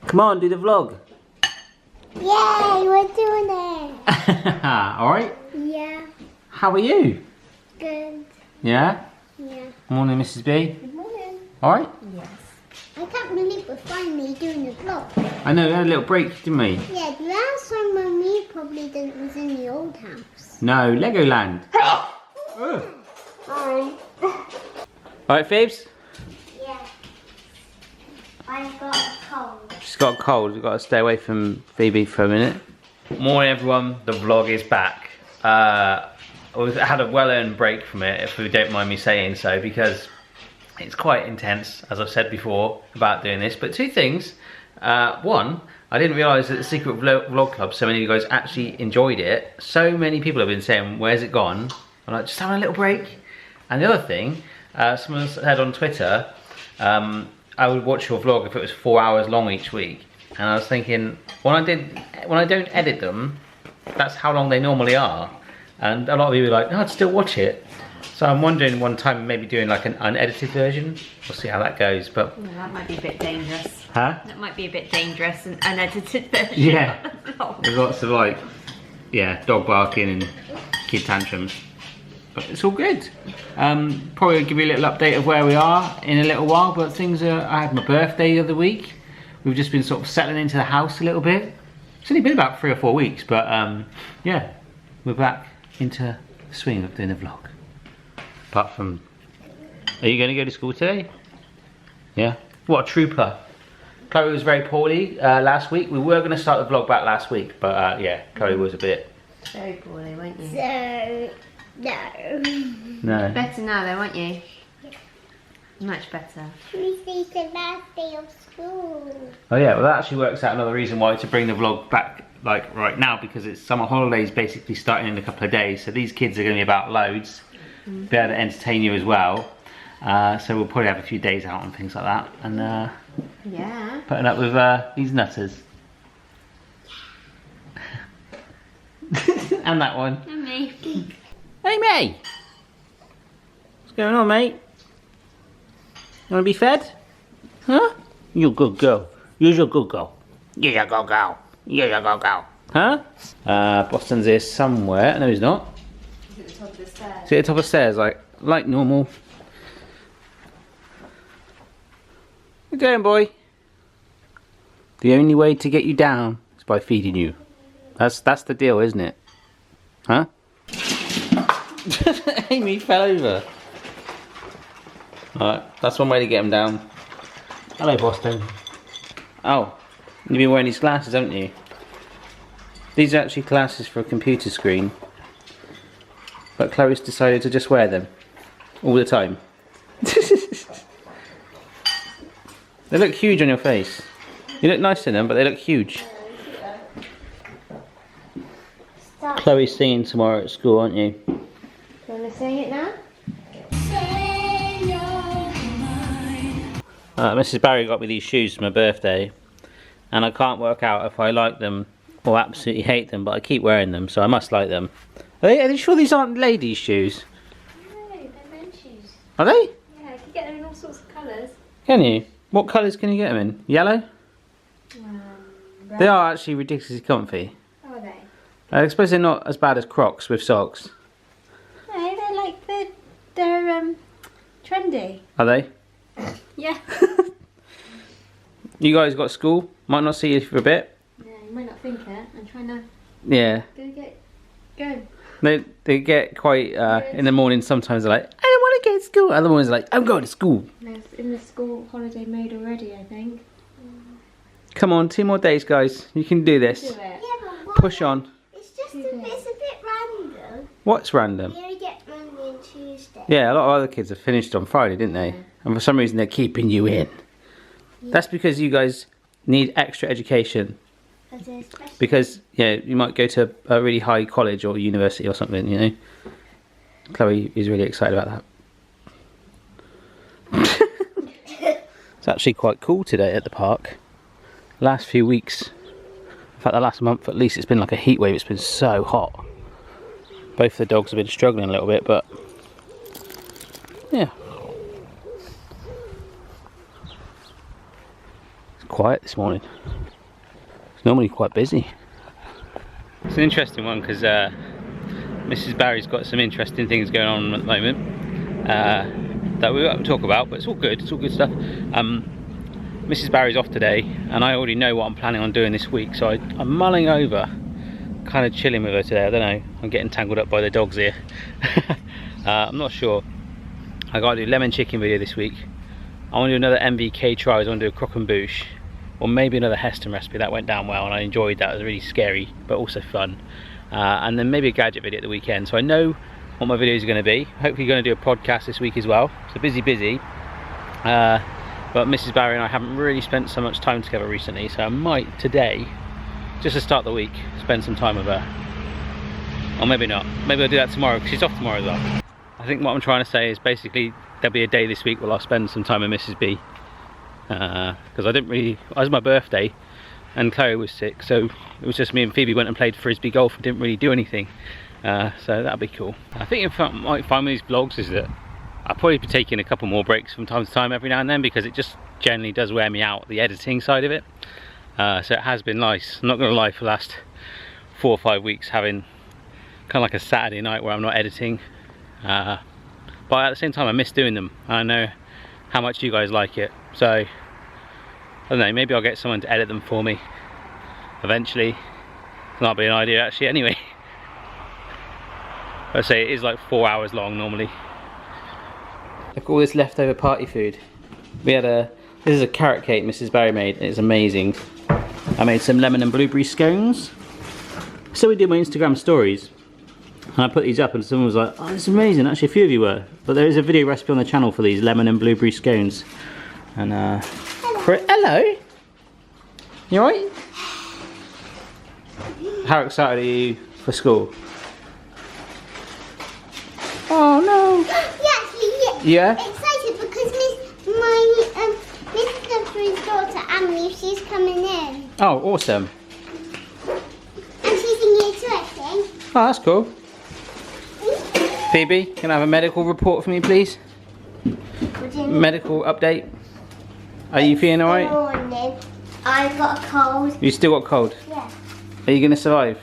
Come on, do the vlog. Yay, we're doing it. Alright? Yeah. How are you? Good. Yeah? Yeah. Morning, Mrs. B. Good morning. Alright? Yes. I can't believe we're finally doing the vlog. I know, we had a little break, didn't we? Yeah, the last time Mummy probably didn't was in the old house. No, Legoland. Alright, Phoebes? Yeah. I've got a cold. She's got a cold. We've got to stay away from Phoebe for a minute. Morning, everyone. The vlog is back. I had a well-earned break from it, if you don't mind me saying so, because it's quite intense, as I've said before, about doing this. But two things. One, I didn't realise that the Secret Vlog Club, so many of you guys actually enjoyed it. So many people have been saying, where's it gone? I'm like, just having a little break. And the other thing, someone said on Twitter, I would watch your vlog if it was 4 hours long each week. And I was thinking, when I don't edit them, that's how long they normally are. And a lot of you were like, no, I'd still watch it. So I'm wondering one time maybe doing like an unedited version. We'll see how that goes. But well, that might be a bit dangerous. Huh? That might be a bit dangerous, an unedited version. Yeah. There's lots of like, yeah, dog barking and kid tantrums. But it's all good. Probably give you a little update of where we are in a little while. But things are, I had my birthday the other week. We've just been sort of settling into the house a little bit. It's only been about 3 or 4 weeks, but yeah, we're back into the swing of doing a vlog. Apart from, are you going to go to school today? Yeah. What a trooper. Chloe was very poorly last week. We were going to start the vlog back last week, but yeah, Chloe was a bit. Very poorly, weren't you? So, no. No. Better now though, weren't you? Much better. Tuesday's the last day of school. Oh yeah, well that actually works out another reason why to bring the vlog back like right now, because it's summer holidays basically starting in a couple of days, so these kids are going to be about loads, be able to entertain you as well, so we'll probably have a few days out and things like that, and Yeah. putting up with these nutters. And that one. And me. Hey mate! What's going on, mate? You want to be fed? Huh? You good girl. You're a good girl. You're a good girl. You're a good girl. Huh? Boston's here somewhere. No, he's not. He's at the top of the stairs. He's at the top of the stairs, like normal. Good going, boy. The only way to get you down is by feeding you. That's the deal, isn't it? Huh? Amy fell over. Alright, that's one way to get him down. Hello, Boston. Oh, you've been wearing these glasses, haven't you? These are actually glasses for a computer screen. But Chloe's decided to just wear them. All the time. They look huge on your face. You look nice in them, but they look huge. Stop. Chloe's singing tomorrow at school, aren't you? Do you want to sing it now? Mrs. Barry got me these shoes for my birthday, and I can't work out if I like them or absolutely hate them, but I keep wearing them, so I must like them. Are they sure these aren't ladies' shoes? No, they're men's shoes. Are they? Yeah, you can get them in all sorts of colours. Can you? What colours can you get them in? Yellow? Red. They are actually ridiculously comfy. Are they? I suppose they're not as bad as Crocs with socks. No, they're like, they're trendy. Are they? Yeah. You guys got school? Might not see you for a bit. Yeah, you might not think it. I'm trying to Yeah. go. They get quite, in the morning sometimes they're like, I don't want to go to school. Other mornings they're like, I'm going to school. They're in the school holiday mode already, I think. Come on, 2 more days, guys. You can do this. Do it. Yeah, but what? Push on. It's just it's a bit random. What's random? We only get Monday and Tuesday. Yeah, a lot of other kids have finished on Friday, didn't they? And for some reason they're keeping you in. That's because you guys need extra education. Because, yeah, you might go to a really high college or university or something, you know. Chloe is really excited about that. It's actually quite cool today at the park. Last few weeks, in fact the last month at least, it's been like a heat wave. It's been so hot. Both the dogs have been struggling a little bit, but yeah. quiet this morning. It's normally quite busy. It's an interesting one because Mrs. Barry's got some interesting things going on at the moment that we won't talk about, but it's all good. It's all good stuff. Mrs. Barry's off today, and I already know what I'm planning on doing this week, so I'm mulling over kind of chilling with her today. I don't know, I'm getting tangled up by the dogs here. I'm not sure. I got to do lemon chicken video this week. I want to do another MVK tries. I want to do a croque and bouche, or maybe another Heston recipe. That went down well and I enjoyed that. It was really scary but also fun. And then maybe a gadget video at the weekend. So I know what my videos are going to be. Hopefully going to do a podcast this week as well. So busy. But Mrs. Barry and I haven't really spent so much time together recently, so I might today, just to start the week, spend some time with her. Or maybe not. Maybe I'll do that tomorrow, because she's off tomorrow as well. I think what I'm trying to say is basically there'll be a day this week where I'll spend some time with Mrs. B. Because I didn't really, it was my birthday and Chloe was sick, so it was just me and Phoebe went and played frisbee golf and didn't really do anything. So that'll be cool. I think what I might find with these vlogs is that I'll probably be taking a couple more breaks from time to time every now and then, because it just generally does wear me out, the editing side of it. So it has been nice, I'm not going to lie, for the last 4 or 5 weeks having kind of like a Saturday night where I'm not editing. But at the same time I miss doing them. I know how much you guys like it, so I don't know, maybe I'll get someone to edit them for me eventually. That'll be an idea actually anyway. I say it is like 4 hours long normally. Look at all this leftover party food. We had this is a carrot cake Mrs. Barry made. It's amazing. I made some lemon and blueberry scones. So we did my Instagram stories. And I put these up and someone was like, oh, this is amazing. Actually a few of you were. But there is a video recipe on the channel for these lemon and blueberry scones. And hello. You alright? How excited are you for school? Oh no. Yeah? Excited because Miss Catherine's daughter Emily, she's coming in. Oh, awesome. And she's in year 2, I think. Oh, that's cool. Phoebe, can I have a medical report for me, please? What do you mean? Medical update. Are you feeling alright? Morning. I've got a cold. You still got cold? Yeah. Are you going to survive?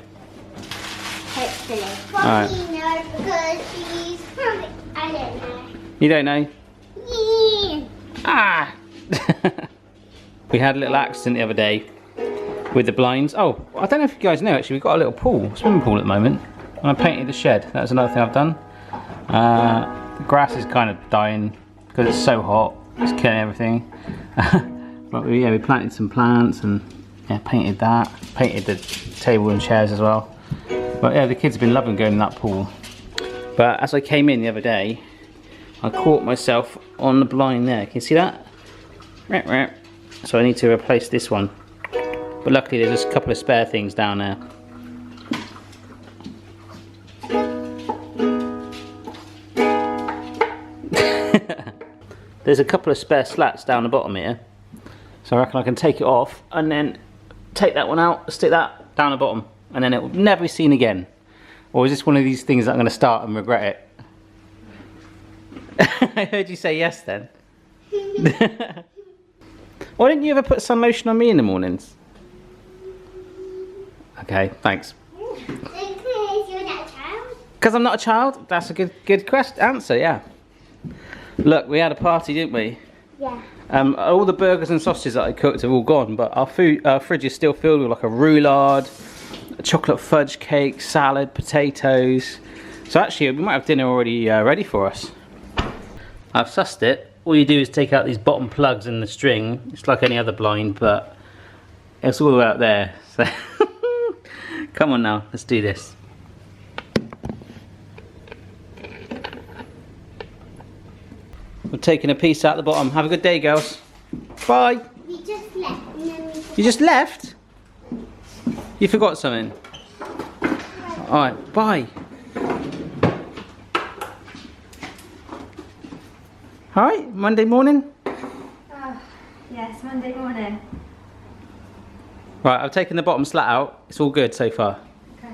Hopefully. Alright. Probably no, because she's probably, I don't know. You don't know? Yeah. Ah! We had a little accident the other day with the blinds. Oh, I don't know if you guys know actually, we've got a little pool, swimming pool at the moment. And I painted the shed. That's another thing I've done. The grass is kind of dying because it's so hot. It's killing everything. But yeah, we planted some plants and yeah, painted that. Painted the table and chairs as well. But yeah, the kids have been loving going in that pool. But as I came in the other day, I caught myself on the blind there. Can you see that? So I need to replace this one. But luckily there's just a couple of spare things down there. There's a couple of spare slats down the bottom here. So I reckon I can take it off and then take that one out, stick that down the bottom, and then it will never be seen again. Or is this one of these things that I'm going to start and regret it? I heard you say yes then. Why didn't you ever put sun lotion on me in the mornings? Okay, thanks. Because you're not a child? Because I'm not a child? That's a good answer, yeah. Look, we had a party, didn't we? Yeah. All the burgers and sausages that I cooked are all gone, but our fridge is still filled with like a roulade, a chocolate fudge cake, salad, potatoes. So actually, we might have dinner already ready for us. I've sussed it. All you do is take out these bottom plugs and the string. It's like any other blind, but it's all the way out there. So come on now, let's do this. We're taking a piece out the bottom. Have a good day, girls. Bye. We just left. And then we You just left? You forgot something? Alright, bye. Alright, Monday morning? Oh, yes, Monday morning. Right, I've taken the bottom slat out. It's all good so far. Okay.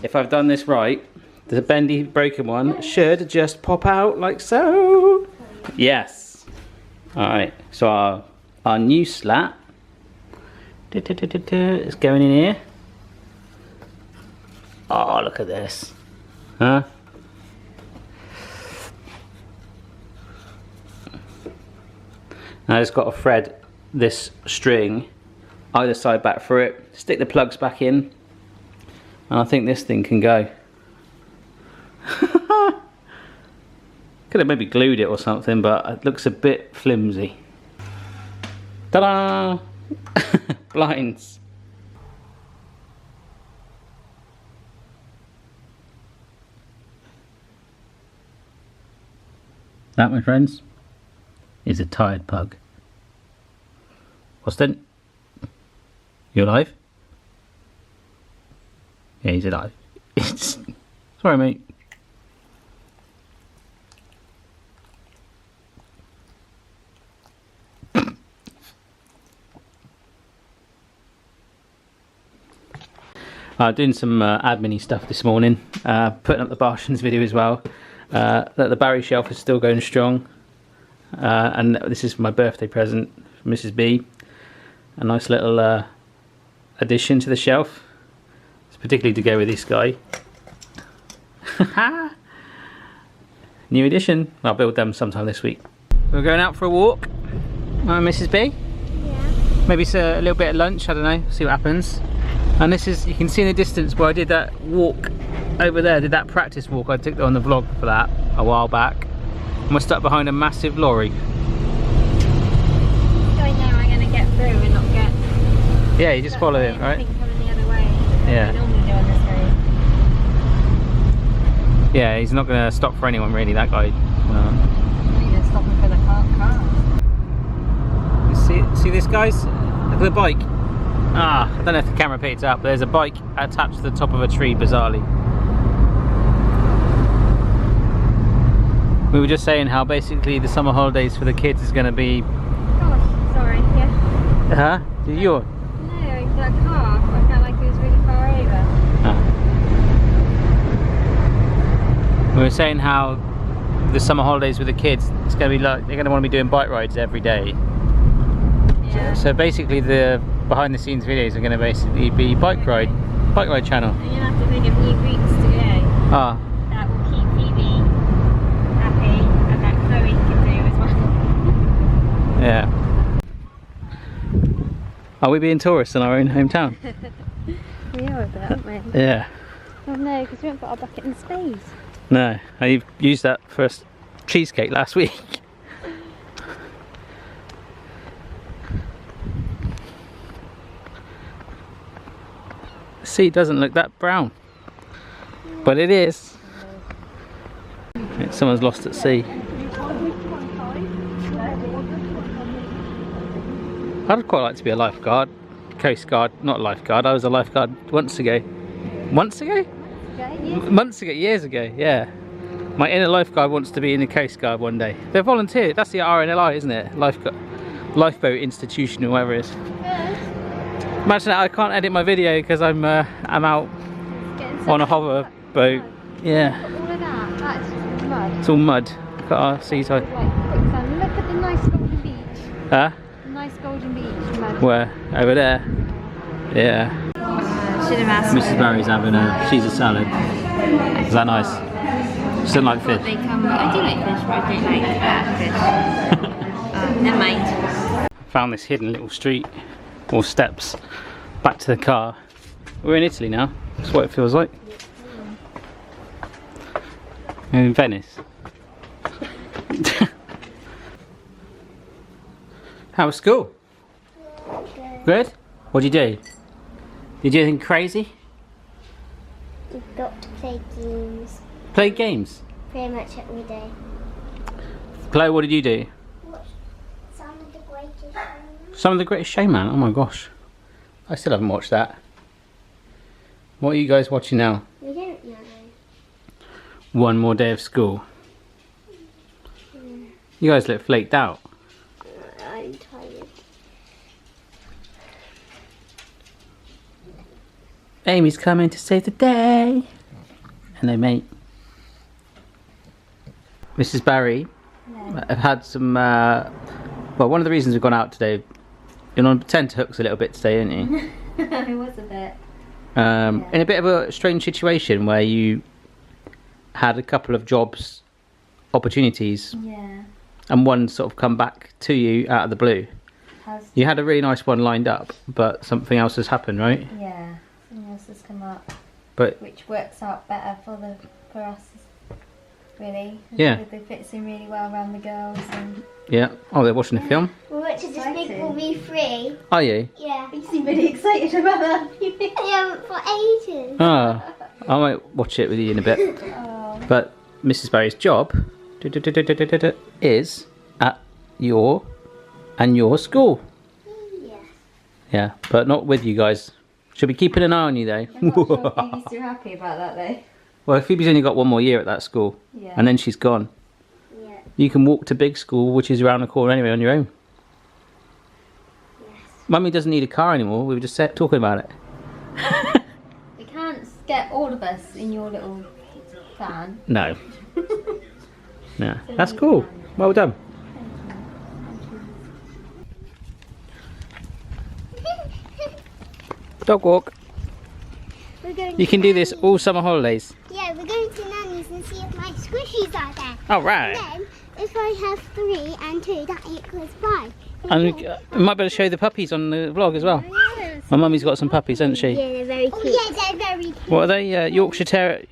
If I've done this right, the bendy broken one should just pop out like so. Yes. Alright, so our new slat It's going in here. Oh, look at this. Huh? Now it's got to thread this string either side back through it, stick the plugs back in, and I think this thing can go. Could have maybe glued it or something, but it looks a bit flimsy. Ta-da! Blinds. That, my friends, is a tired pug. Austin, you alive? Yeah, he's alive. Sorry, mate. Doing some admin-y stuff this morning, putting up the Bartians video as well. That the Barry shelf is still going strong, and this is my birthday present from Mrs. B. A nice little addition to the shelf. It's particularly to go with this guy. New addition. I'll build them sometime this week. We're going out for a walk, Mrs. B. Yeah. Maybe it's a little bit of lunch. I don't know. See what happens. And this is, you can see in the distance where I did that walk over there, did that practice walk. I took that on the vlog for that a while back. And we're stuck behind a massive lorry. Going there, I'm going to get through and not get... Yeah, you just follow it, right? I think coming the other way. Yeah. I normally do on this road. Yeah, he's not going to stop for anyone really, that guy. You're going to stop him for the car. See this, guys? Look at the bike. I don't know if the camera picked it up, but there's a bike attached to the top of a tree, bizarrely. We were just saying how basically the summer holidays for the kids is going to be... Gosh, sorry, yeah. Huh? Did you? No, that car, I felt like it was really far over. We were saying how the summer holidays with the kids, it's going to be like, they're going to want to be doing bike rides every day. Yeah. So basically the behind the scenes videos are going to basically be bike ride channel. And you'll have to think of new routes to go. Ah. That will keep Phoebe happy and that Chloe can do as well. Yeah. Are we being tourists in our own hometown? We are a bit, aren't we? Yeah. Oh no, because we haven't got our bucket and spades. No, I used that for a cheesecake last week. The sea doesn't look that brown, but it is. Someone's lost at sea. I'd quite like to be a lifeguard, coast guard, not lifeguard. I was a lifeguard months ago. Months ago? Months ago, years ago, yeah. My inner lifeguard wants to be in the coast guard one day. They're volunteer. That's the RNLI, isn't it? Lifeboat Institution or whatever it is. Imagine that I can't edit my video because I'm out on a hover boat. Yeah. All of that's just mud. It's all mud. Look at our seaside. Like quicksand. Look at the nice golden beach. Huh? The nice golden beach. Mud. Where? Over there? Yeah. Should have asked. Mrs. Barry's having a Caesar salad. Is that nice? She doesn't like fish. They come. I do like fish, but I don't like that fish. Never mind. Found this hidden little street or steps back to the car. We're in Italy now. That's what it feels like. We're in Venice. How was school? Good? What'd you do? Did you do anything crazy? You've got to play games Play games? pretty much every day. Chloe, what did you do? Watch some of the greatest shows. Some of the Greatest Showman? Oh my gosh. I still haven't watched that. What are you guys watching now? We don't know. One more day of school. You guys look flaked out. I'm tired. Amy's coming to save the day. Hello, mate. Mrs. Barry, I've had some, well, one of the reasons we've gone out today You're on tenterhooks a little bit today, aren't you? It was a bit. In a bit of a strange situation where you had a couple of jobs opportunities, Yeah. and one sort of come back to you out of the blue. You had a really nice one lined up, but something else has happened, right? Yeah, something else has come up, But which works out better for us, really. Yeah. It fits in really well around the girls. And yeah. Oh, they're watching the film. We're watching this big Exciting. movie 3. Are you? Yeah. you seem really excited about that. Yeah, for ages. Ah, I might watch it with you in a bit. Oh. But Mrs. Barry's job is at your school. Yeah. Yeah, but not with you guys. She'll be keeping an eye on you though. I'm not sure if Phoebe's too happy about that though. Well, Phoebe's only got one more year at that school, Yeah. and then she's gone. Yeah. You can walk to big school, which is around the corner anyway, on your own. Yes. Mummy doesn't need a car anymore. We were just talking about it. We can't get all of us in your little van. No. No, that's cool. Well done. Dog walk. We're going You to can do this Nanny's. all summer holidays. Yeah, we're going to Nanny's and see if my squishies are there. All right. And then, if I have 3 and 2, that equals 5. And we might be able to show you the puppies on the vlog as well. Yes. My mummy's got some puppies, hasn't she? Yeah, they're very cute. Oh, yeah, they're very cute. What are they? Yorkshire Terrier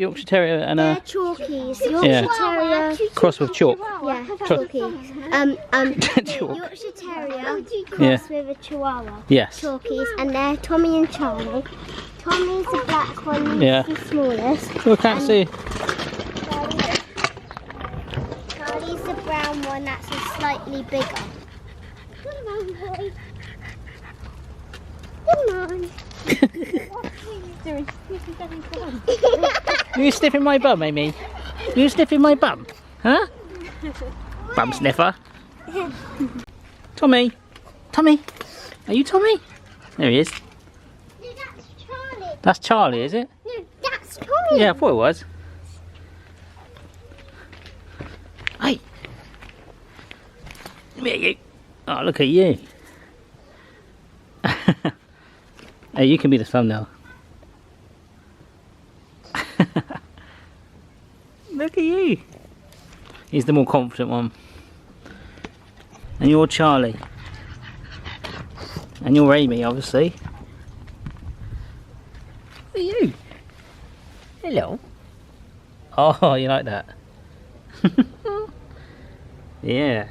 and They're a chalkies. Yeah. Yorkshire Terrier. cross with chalk. Yeah, chalkies. Chalk. Yorkshire Terrier Yeah. cross with a Chihuahua. Yes. Chalkies, and they're Tommy and Charlie. Tommy's the black one, Yeah. the smallest. Oh, I can't see. Charlie's the brown one that's slightly bigger. Come on, boy. Come on. You sniffing my bum, Amy? You sniffing my bum? Huh? Bum sniffer. Tommy. Tommy. Are you Tommy? There he is. No, that's Charlie. That's Charlie, is it? No, that's Tommy. Yeah, I thought it was. Hey. Come here, you. Oh, look at you. Hey, you can be the thumbnail. Look at you. He's the more confident one. And you're Charlie. And you're Amy, obviously. Who are you? Hello. Oh, you like that? Yeah.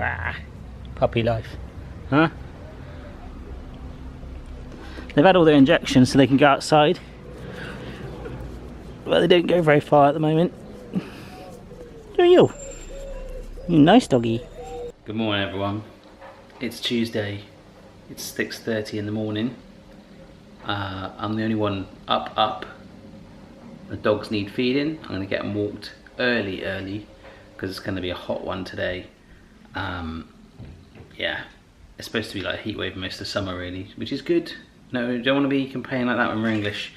Ah, puppy life. Huh? They've had all their injections so they can go outside. But they don't go very far at the moment. Who are you? You nice doggy. Good morning, everyone. It's Tuesday. It's 6:30 in the morning. I'm the only one up. The dogs need feeding. I'm going to get them walked early because it's going to be a hot one today. Yeah, it's supposed to be like a heat wave most of the summer really, which is good. No, you don't want to be complaining like that when we're English.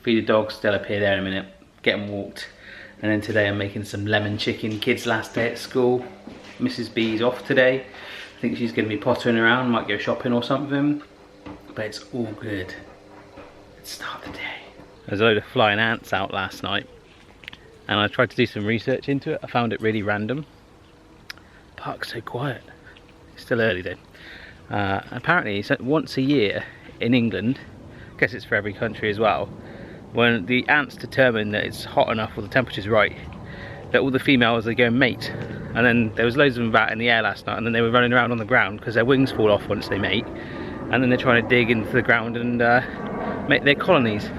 Feed the dogs, they'll appear there in a minute. Get them walked. And then today I'm making some lemon chicken. Kids' last day at school. Mrs. B's off today. I think she's going to be pottering around, might go shopping or something. But it's all good. Let's start the day. There's a load of flying ants out last night. And I tried to do some research into it. I found it really random. Park's so quiet. It's still early though. Apparently it's once a year in England, I guess it's for every country as well, when the ants determine that it's hot enough or the temperature's right, that all the females, they go and mate. And then there was loads of them about in the air last night, and then they were running around on the ground because their wings fall off once they mate, and then they're trying to dig into the ground and make their colonies.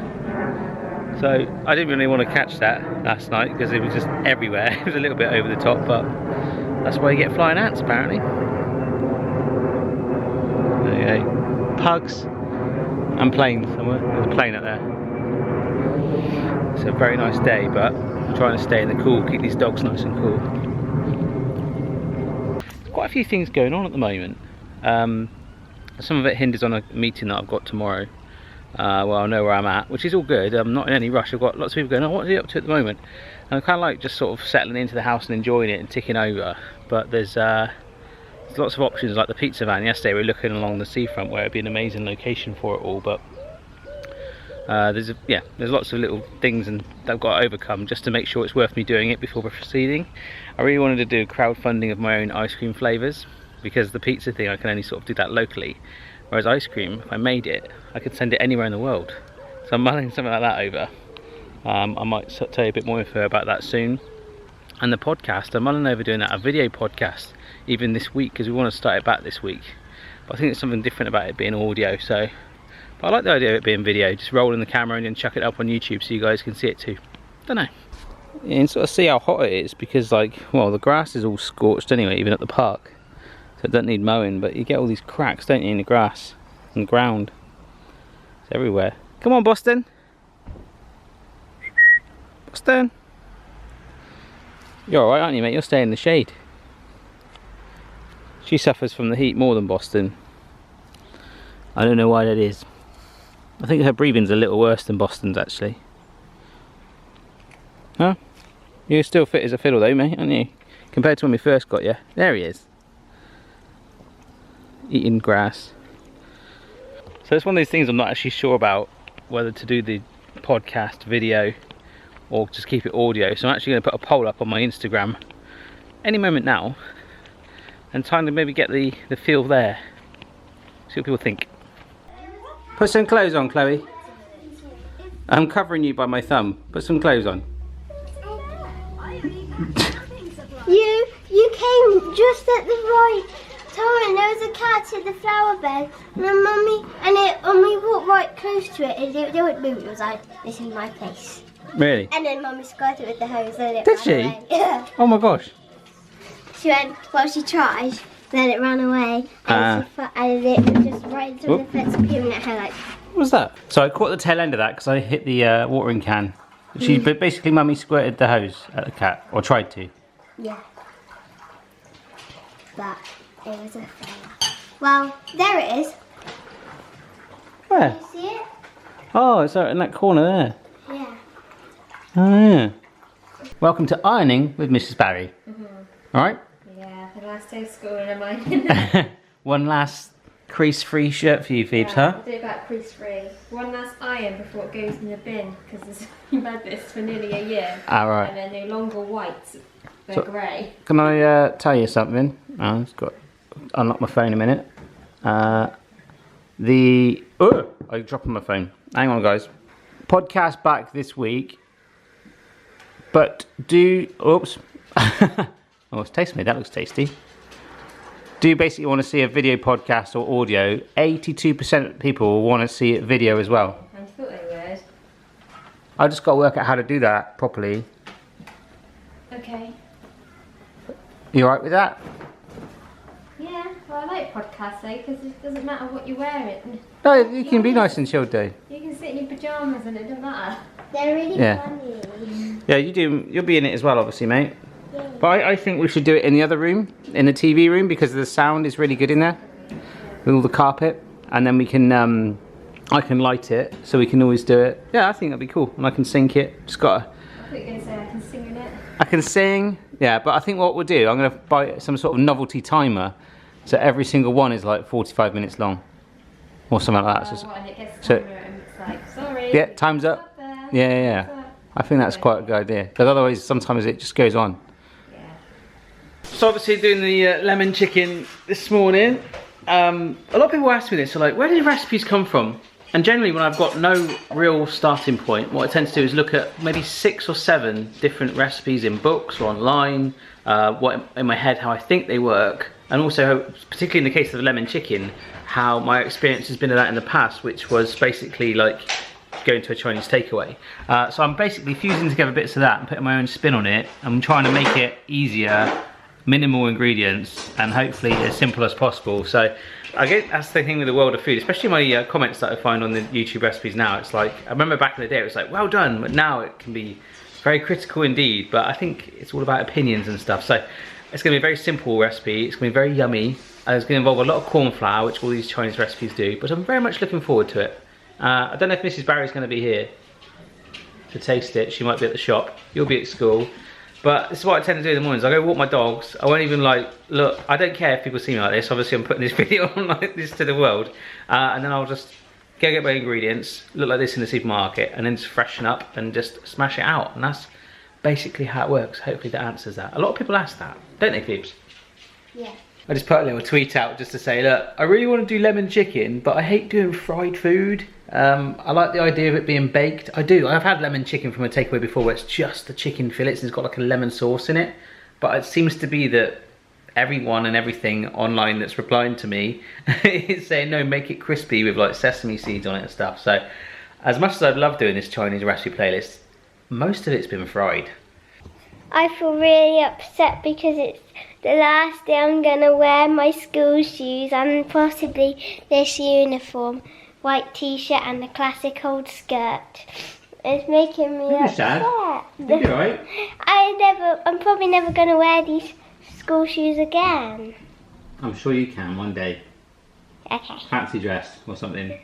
So I didn't really want to catch that last night because it was just everywhere. It was a little bit over the top, but that's why you get flying ants apparently. There you go. Pugs and planes somewhere. There's a plane up there. It's a very nice day, but I'm trying to stay in the cool, keep these dogs nice and cool. Quite a few things going on at the moment. Some of it hinders on a meeting that I've got tomorrow. Well, I know where I'm at, which is all good. I'm not in any rush. I've got lots of people going, oh, what are you up to at the moment? And I'm kind of like just sort of settling into the house and enjoying it and ticking over. But there's there's lots of options, like the pizza van. Yesterday we were looking along the seafront where it'd be an amazing location for it all, but there's lots of little things that I've got to overcome just to make sure it's worth me doing it before proceeding. I really wanted to do crowdfunding of my own ice cream flavours, because the pizza thing I can only sort of do that locally, whereas ice cream, if I made it, I could send it anywhere in the world. So I'm mulling something like that over. I might tell you a bit more info about that soon. And the podcast, I'm mulling over doing a video podcast even this week, because we want to start it back this week. But I think there's something different about it being audio, so. But I like the idea of it being video, just rolling the camera and then chuck it up on YouTube so you guys can see it too. Don't know. You can sort of see how hot it is, because like, well, the grass is all scorched anyway, even at the park. So it doesn't need mowing, but you get all these cracks, don't you, in the grass and the ground. It's everywhere. Come on, Boston. Boston. You're alright, aren't you, mate? You'll stay in the shade. She suffers from the heat more than Boston. I don't know why that is. I think her breathing's a little worse than Boston's, actually. Huh? You're still fit as a fiddle though, mate, aren't you? Compared to when we first got you. There he is. Eating grass. So it's one of these things I'm not actually sure about, whether to do the podcast video or just keep it audio. So I'm actually going to put a poll up on my Instagram any moment now and trying to maybe get the feel there. See what people think. Put some clothes on, Chloe. I'm covering you by my thumb. Put some clothes on. You came just at the right time. There was a cat in the flower bed, and we walked right close to it, and it wouldn't move. It was like, this is my place. Really? And then Mummy squirted with the hose, and it Did ran she? away. Yeah. Oh my gosh. She went, well, she tried, then it ran away, and it was just right into the fence, peering at her like. What was that? So I caught the tail end of that because I hit the watering can. She basically, Mummy squirted the hose at the cat, or tried to. Yeah. But it was a failure. Well, there it is. Where? Can you see it? Oh, it's out in that corner there. Yeah. Oh yeah. Welcome to ironing with Mrs. Barry. Alright? Yeah, the last day of school and I'm ironing. One last crease-free shirt for you, Phoebes, huh? I'll do about crease-free. One last iron before it goes in the bin, because you've had this for nearly a year. Alright. And they're no longer white, they're grey. Can I tell you something? Oh, I've got to unlock my phone a minute. I dropped my phone. Hang on, guys. Podcast back this week. But oops. Oh, it's tasty. That looks tasty. Do you basically want to see a video podcast or audio? 82% of people will want to see it video as well. I thought they would. I just got to work out how to do that properly. Okay. You alright with that? Yeah, well I like podcasts though, because it doesn't matter what you're wearing. No, you can be nice and chilled though. You can sit in your pyjamas and it doesn't matter. They're really funny. Yeah, you do. You'll be in it as well, obviously, mate. Yeah. But I think we should do it in the other room, in the TV room, because the sound is really good in there with all the carpet, and then we can, I can light it, so we can always do it. Yeah, I think that'd be cool, and I can sync it. Just gotta. I thought you were going to say I can sing in it. I can sing, yeah, but I think what we'll do, I'm gonna buy some sort of novelty timer, so every single one is like 45 minutes long, or something like that. And it gets so- timer and it's like, sorry. Yeah, time's up. Up there. Yeah. I think that's quite a good idea, because otherwise sometimes it just goes on. So obviously doing the lemon chicken this morning. A lot of people ask me this, so like, where do the recipes come from? And generally when I've got no real starting point, what I tend to do is look at maybe 6 or 7 different recipes in books or online, what in my head, how I think they work, and also, particularly in the case of the lemon chicken, how my experience has been of that in the past, which was basically like going to a Chinese takeaway. So I'm basically fusing together bits of that and putting my own spin on it. I'm trying to make it easier, minimal ingredients, and hopefully as simple as possible. So I guess that's the thing with the world of food, especially my comments that I find on the YouTube recipes now. It's like, I remember back in the day it was like, well done, but now it can be very critical indeed. But I think it's all about opinions and stuff. So it's going to be a very simple recipe. It's going to be very yummy. It's going to involve a lot of corn flour, which all these Chinese recipes do, but I'm very much looking forward to it. I don't know if Mrs. Barry's going to be here to taste it. She might be at the shop. You'll be at school. But this is what I tend to do in the mornings. I go walk my dogs. I won't even like look. I don't care if people see me like this. Obviously, I'm putting this video on like this to the world, and then I'll just go get my ingredients, look like this in the supermarket, and then just freshen up and just smash it out. And that's basically how it works. Hopefully that answers that. A lot of people ask that, don't they, Phoebes? Yeah. I just put a little tweet out just to say, look, I really want to do lemon chicken, but I hate doing fried food. I like the idea of it being baked. I do. I've had lemon chicken from a takeaway before where it's just the chicken fillets and it's got like a lemon sauce in it. But it seems to be that everyone and everything online that's replying to me is saying, no, make it crispy with like sesame seeds on it and stuff. So as much as I'd love doing this Chinese recipe playlist, most of it's been fried. I feel really upset because it's the last day I'm going to wear my school shoes and possibly this uniform. White t-shirt and the classic old skirt. It's making me upset. Sad. You'll be alright. I'm probably never going to wear these school shoes again. I'm sure you can one day. Okay. Fancy dress or something.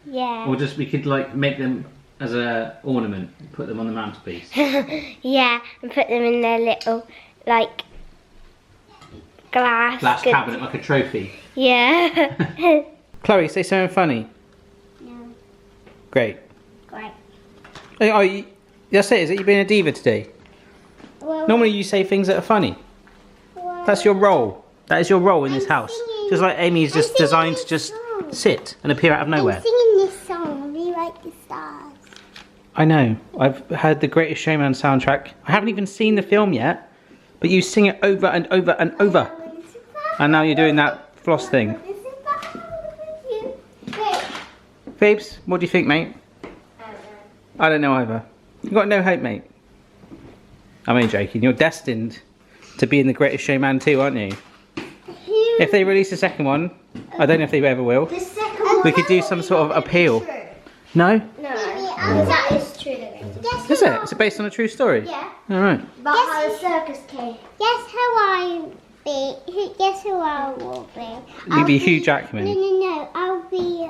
Yeah. Or just we could like make them as a ornament, put them on the mantelpiece. Yeah, and put them in their little like glass cabinet, like a trophy. Yeah. Chloe, say something funny. No. Great. Great. Oh, that's it. Is it you being a diva today? Well, Normally you say things that are funny. well, That's your role. That is your role in this house. singing. Just like Amy's just I'm singing designed to this just song. sit and appear out of nowhere. I'm singing this song, Rewrite the Stars. I know. I've heard the Greatest Showman soundtrack. I haven't even seen the film yet, but you sing it over and over and over. And now you're doing that floss thing. Phoebes, what do you think, mate? I don't know either. You've got no hope, mate. I'm only joking. You're destined to be in the Greatest Showman too, aren't you? If they release a second one, I don't know if they ever will. The second one. We could do some sort of appeal. No? No, that is true. Is it? Is it based on a true story? Yeah. Alright. But how the circus came. Guess who I be? Guess who I will be? You'd be Hugh Jackman. No. I'll be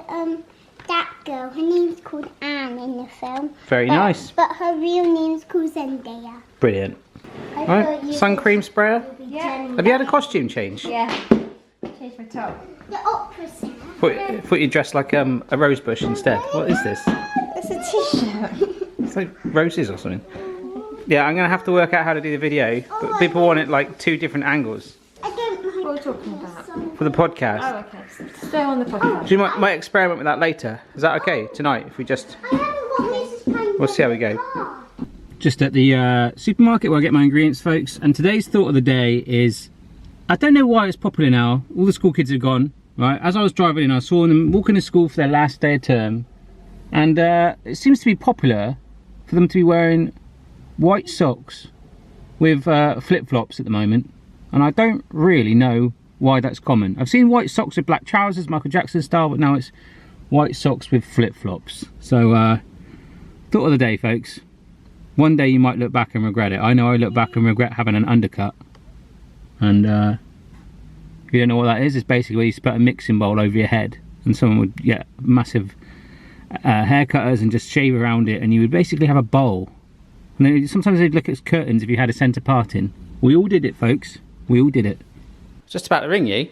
that girl. Her name's called Anne in the film. Very nice. But her real name's called Zendaya. Brilliant. Alright, sun cream sprayer. Yeah. Have you had a costume change? Yeah. Change my top. The opera singer. Thought you dressed like a rose bush instead. What is this? It's a t-shirt. It's like roses or something. Yeah, I'm going to have to work out how to do the video, but people want it like 2 different angles I don't mind. What are we talking about? for the podcast. Oh, okay. Stay on the podcast. So you might experiment with that later. Is that okay tonight? If we just I haven't got Mrs. Pine. We'll see how we go. Just at the supermarket where I get my ingredients, folks. And today's thought of the day is, I don't know why it's popular now. All the school kids have gone, right? As I was driving in, I saw them walking to school for their last day of term. And it seems to be popular for them to be wearing white socks with flip-flops at the moment. And I don't really know why that's common. I've seen white socks with black trousers, Michael Jackson style, but now it's white socks with flip-flops. So, thought of the day, folks. One day you might look back and regret it. I know I look back and regret having an undercut. And if you don't know what that is, it's basically where you put a mixing bowl over your head and someone would get massive hair cutters and just shave around it, and you would basically have a bowl. And sometimes they'd look at curtains if you had a centre parting. We all did it, folks. We all did it. Just about to ring you.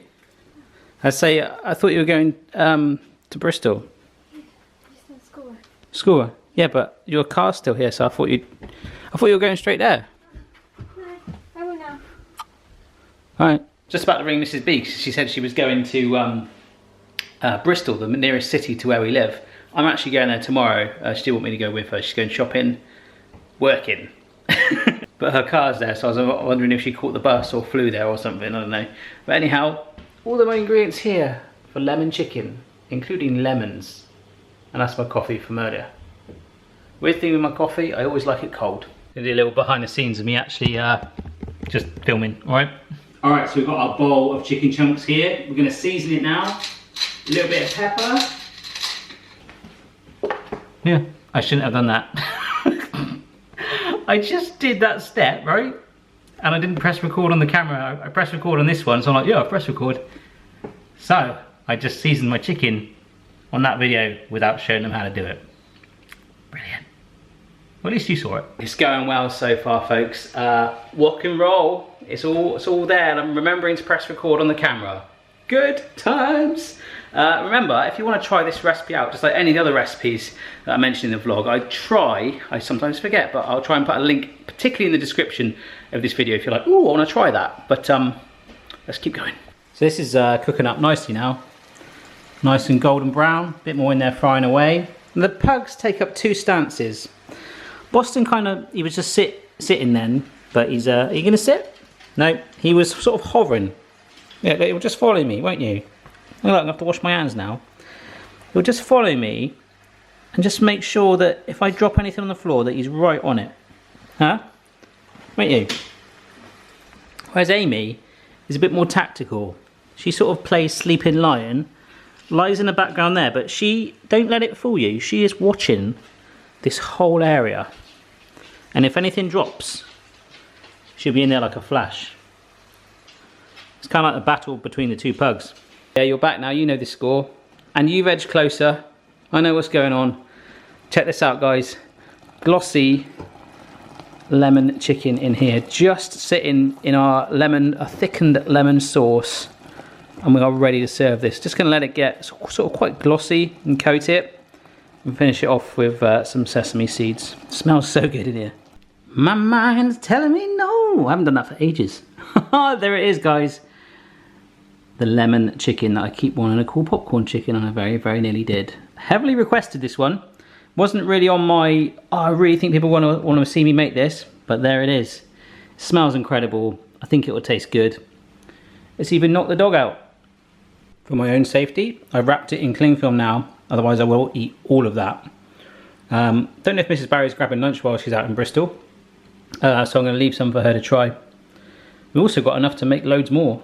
I thought you were going to Bristol. School. Yeah, but your car's still here, so I thought you were going straight there. I don't know. Alright. Just about to ring Mrs. B, 'cause she said she was going to Bristol, the nearest city to where we live. I'm actually going there tomorrow. She did want me to go with her. She's going shopping, working. But her car's there, so I was wondering if she caught the bus or flew there or something, I don't know. But anyhow, all of my ingredients here for lemon chicken, including lemons. And that's my coffee from earlier. Weird thing with my coffee, I always like it cold. Gonna do a little behind the scenes of me actually just filming, alright? Alright, so we've got our bowl of chicken chunks here. We're gonna season it now. A little bit of pepper. Yeah, I shouldn't have done that. I just did that step, right? And I didn't press record on the camera. I pressed record on this one, so I'm like, yeah, I pressed record. So, I just seasoned my chicken on that video without showing them how to do it. Brilliant. Well, at least you saw it. It's going well so far, folks. Walk and roll. It's all there, and I'm remembering to press record on the camera. Good times. Remember, if you want to try this recipe out, just like any of the other recipes that I mentioned in the vlog, I sometimes forget, but I'll try and put a link, particularly in the description of this video, if you're like, oh, I want to try that. But let's keep going. So this is cooking up nicely now. Nice and golden brown, a bit more in there frying away. And the pugs take up two stances. Boston he was just sitting then, but he's, are you going to sit? No, he was sort of hovering. Yeah, he'll just follow me, won't you? Oh, look, I'm going to have to wash my hands now. He'll just follow me and just make sure that if I drop anything on the floor that he's right on it. Huh? Won't you? Whereas Amy is a bit more tactical. She sort of plays sleeping lion, lies in the background there, but don't let it fool you. She is watching this whole area. And if anything drops, she'll be in there like a flash. It's kind of like the battle between the two pugs. Yeah, you're back now, you know the score. And you've edged closer. I know what's going on. Check this out, guys. Glossy lemon chicken in here. Just sitting in our a thickened lemon sauce. And we are ready to serve this. Just gonna let it get sort of quite glossy and coat it. And finish it off with some sesame seeds. It smells so good in here. My mind's telling me no. I haven't done that for ages. There it is, guys. The lemon chicken that I keep wanting to call popcorn chicken, and I very, very nearly did. Heavily requested this one. Wasn't really on my, oh, I really think people want to see me make this, but there it is. It smells incredible. I think it will taste good. It's even knocked the dog out. For my own safety, I've wrapped it in cling film now, otherwise I will eat all of that. Don't know if Mrs. Barry's grabbing lunch while she's out in Bristol, so I'm going to leave some for her to try. We've also got enough to make loads more.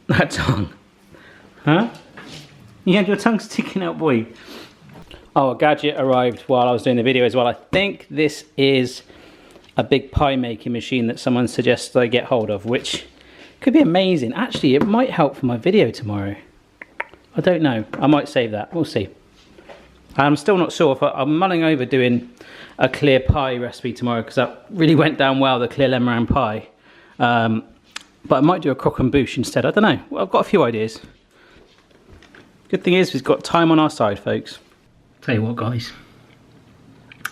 That tongue. Huh? You had your tongue sticking out, boy. Oh, a gadget arrived while I was doing the video as well. I think this is a big pie making machine that someone suggests I get hold of, which could be amazing. Actually, it might help for my video tomorrow. I don't know. I might save that. We'll see. I'm still not sure if I'm mulling over doing a clear pie recipe tomorrow, because that really went down well, the clear lemon meringue pie. But I might do a croque and bouche instead. I don't know. Well, I've got a few ideas. Good thing is we've got time on our side, folks. Tell you what, guys.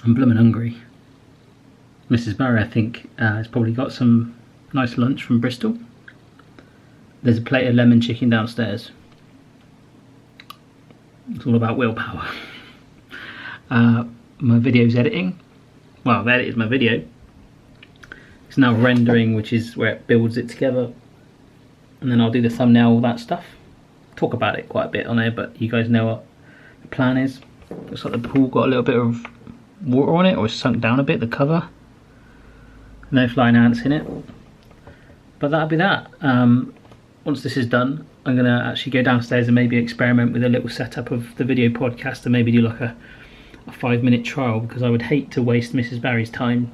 I'm blooming hungry. Mrs. Barry, I think, has probably got some nice lunch from Bristol. There's a plate of lemon chicken downstairs. It's all about willpower. My video's editing. Well, I've edited my video. It's now rendering, which is where it builds it together. And then I'll do the thumbnail, all that stuff. Talk about it quite a bit on there, but you guys know what the plan is. Looks like the pool got a little bit of water on it, or it's sunk down a bit, the cover. No flying ants in it. But that'll be that. Once this is done, I'm going to actually go downstairs and maybe experiment with a little setup of the video podcast, and maybe do like a 5-minute trial, because I would hate to waste Mrs. Barry's time,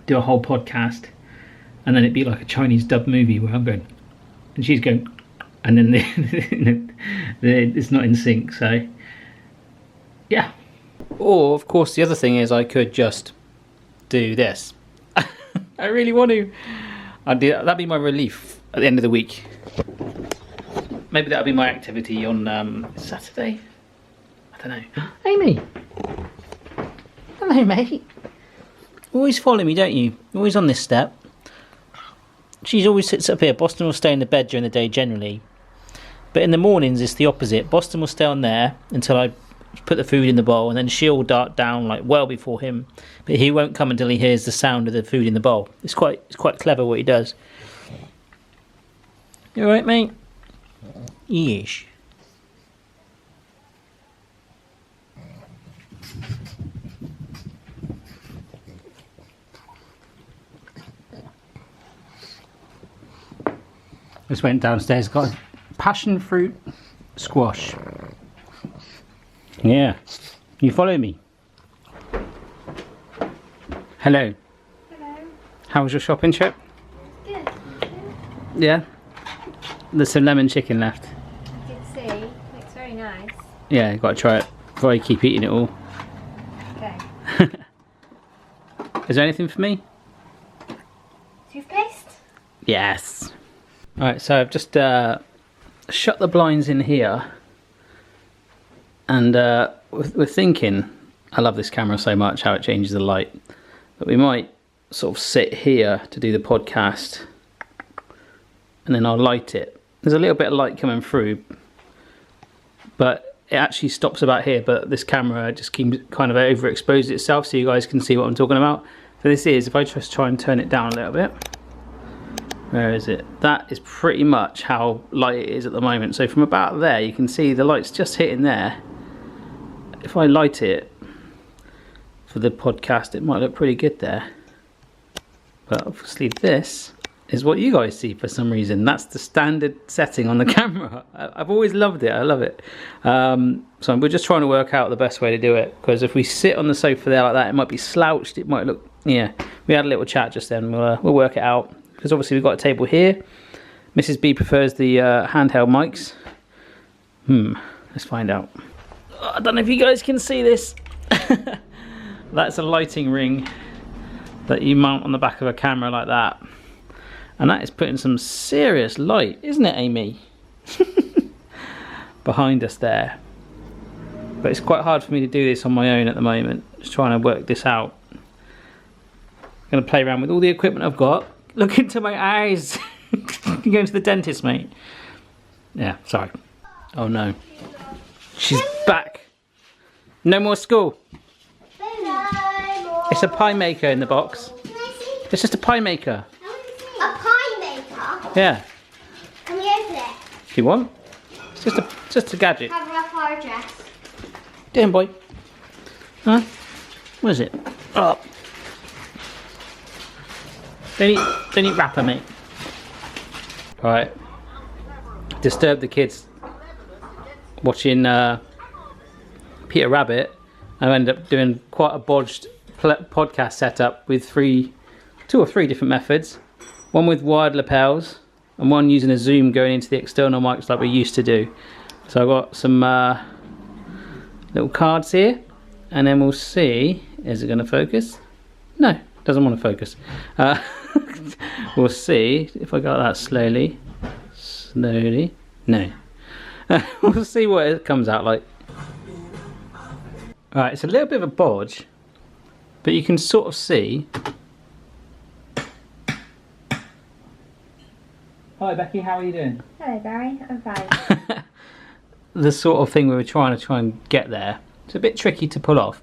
do a whole podcast, and then it'd be like a Chinese dub movie where I'm going and she's going, and then it's not in sync. So yeah. Or of course the other thing is I could just do this. I really want to. That'd be my relief at the end of the week. Maybe that'll be my activity on Saturday. I don't know. Amy. Hello, mate. Always follow me, don't you? Always on this step. She always sits up here. Boston will stay in the bed during the day generally. But in the mornings it's the opposite. Boston will stay on there until I put the food in the bowl, and then she'll dart down like well before him. But he won't come until he hears the sound of the food in the bowl. It's quite clever what he does. You alright, mate? Yeesh. Just went downstairs, got a passion fruit squash. Yeah. You follow me? Hello. Hello. How was your shopping trip? Good. Yeah? There's some lemon chicken left. I can see. Looks very nice. Yeah, you got to try it. before I keep eating it all. Okay. Is there anything for me? Toothpaste? Yes. Alright, so I've just shut the blinds in here. And we're thinking, I love this camera so much, how it changes the light. But we might sort of sit here to do the podcast. And then I'll light it. There's a little bit of light coming through. But it actually stops about here. But this camera just keeps kind of overexposed itself so you guys can see what I'm talking about. So this is, if I just try and turn it down a little bit. Where is it? That is pretty much how light it is at the moment. So from about there you can see the light's just hitting there. If I light it for the podcast, it might look pretty good there. But obviously this is what you guys see for some reason. That's the standard setting on the camera. I've always loved it. I love it. So we're just trying to work out the best way to do it. Because if we sit on the sofa there like that, it might be slouched. It might look... Yeah, we had a little chat just then. We'll work it out. Because obviously we've got a table here. Mrs. B prefers the handheld mics. Let's find out. Oh, I don't know if you guys can see this. That's a lighting ring that you mount on the back of a camera like that. And that is putting some serious light, isn't it, Amy? Behind us there. But it's quite hard for me to do this on my own at the moment. Just trying to work this out. I'm going to play around with all the equipment I've got. Look into my eyes. You're going to the dentist, mate. Yeah, sorry. Oh no. She's back. No more school. It's a pie maker in the box. It's just a pie maker. A pie maker? Yeah. Can we open it? If you want. It's just a gadget. Cover up our address. Damn boy. Huh? What is it? Oh. Don't eat wrapper, mate. Right. Disturb the kids watching Peter Rabbit. I ended up doing quite a bodged podcast setup with two or three different methods. One with wired lapels and one using a zoom going into the external mics like we used to do. So I've got some little cards here, and then we'll see, is it going to focus? No, doesn't want to focus. We'll see if I got that slowly. No. We'll see what it comes out like. Alright, it's a little bit of a bodge, but you can sort of see. Hi Becky, how are you doing? Hello Barry, I'm fine. The sort of thing we were trying to get there. It's a bit tricky to pull off.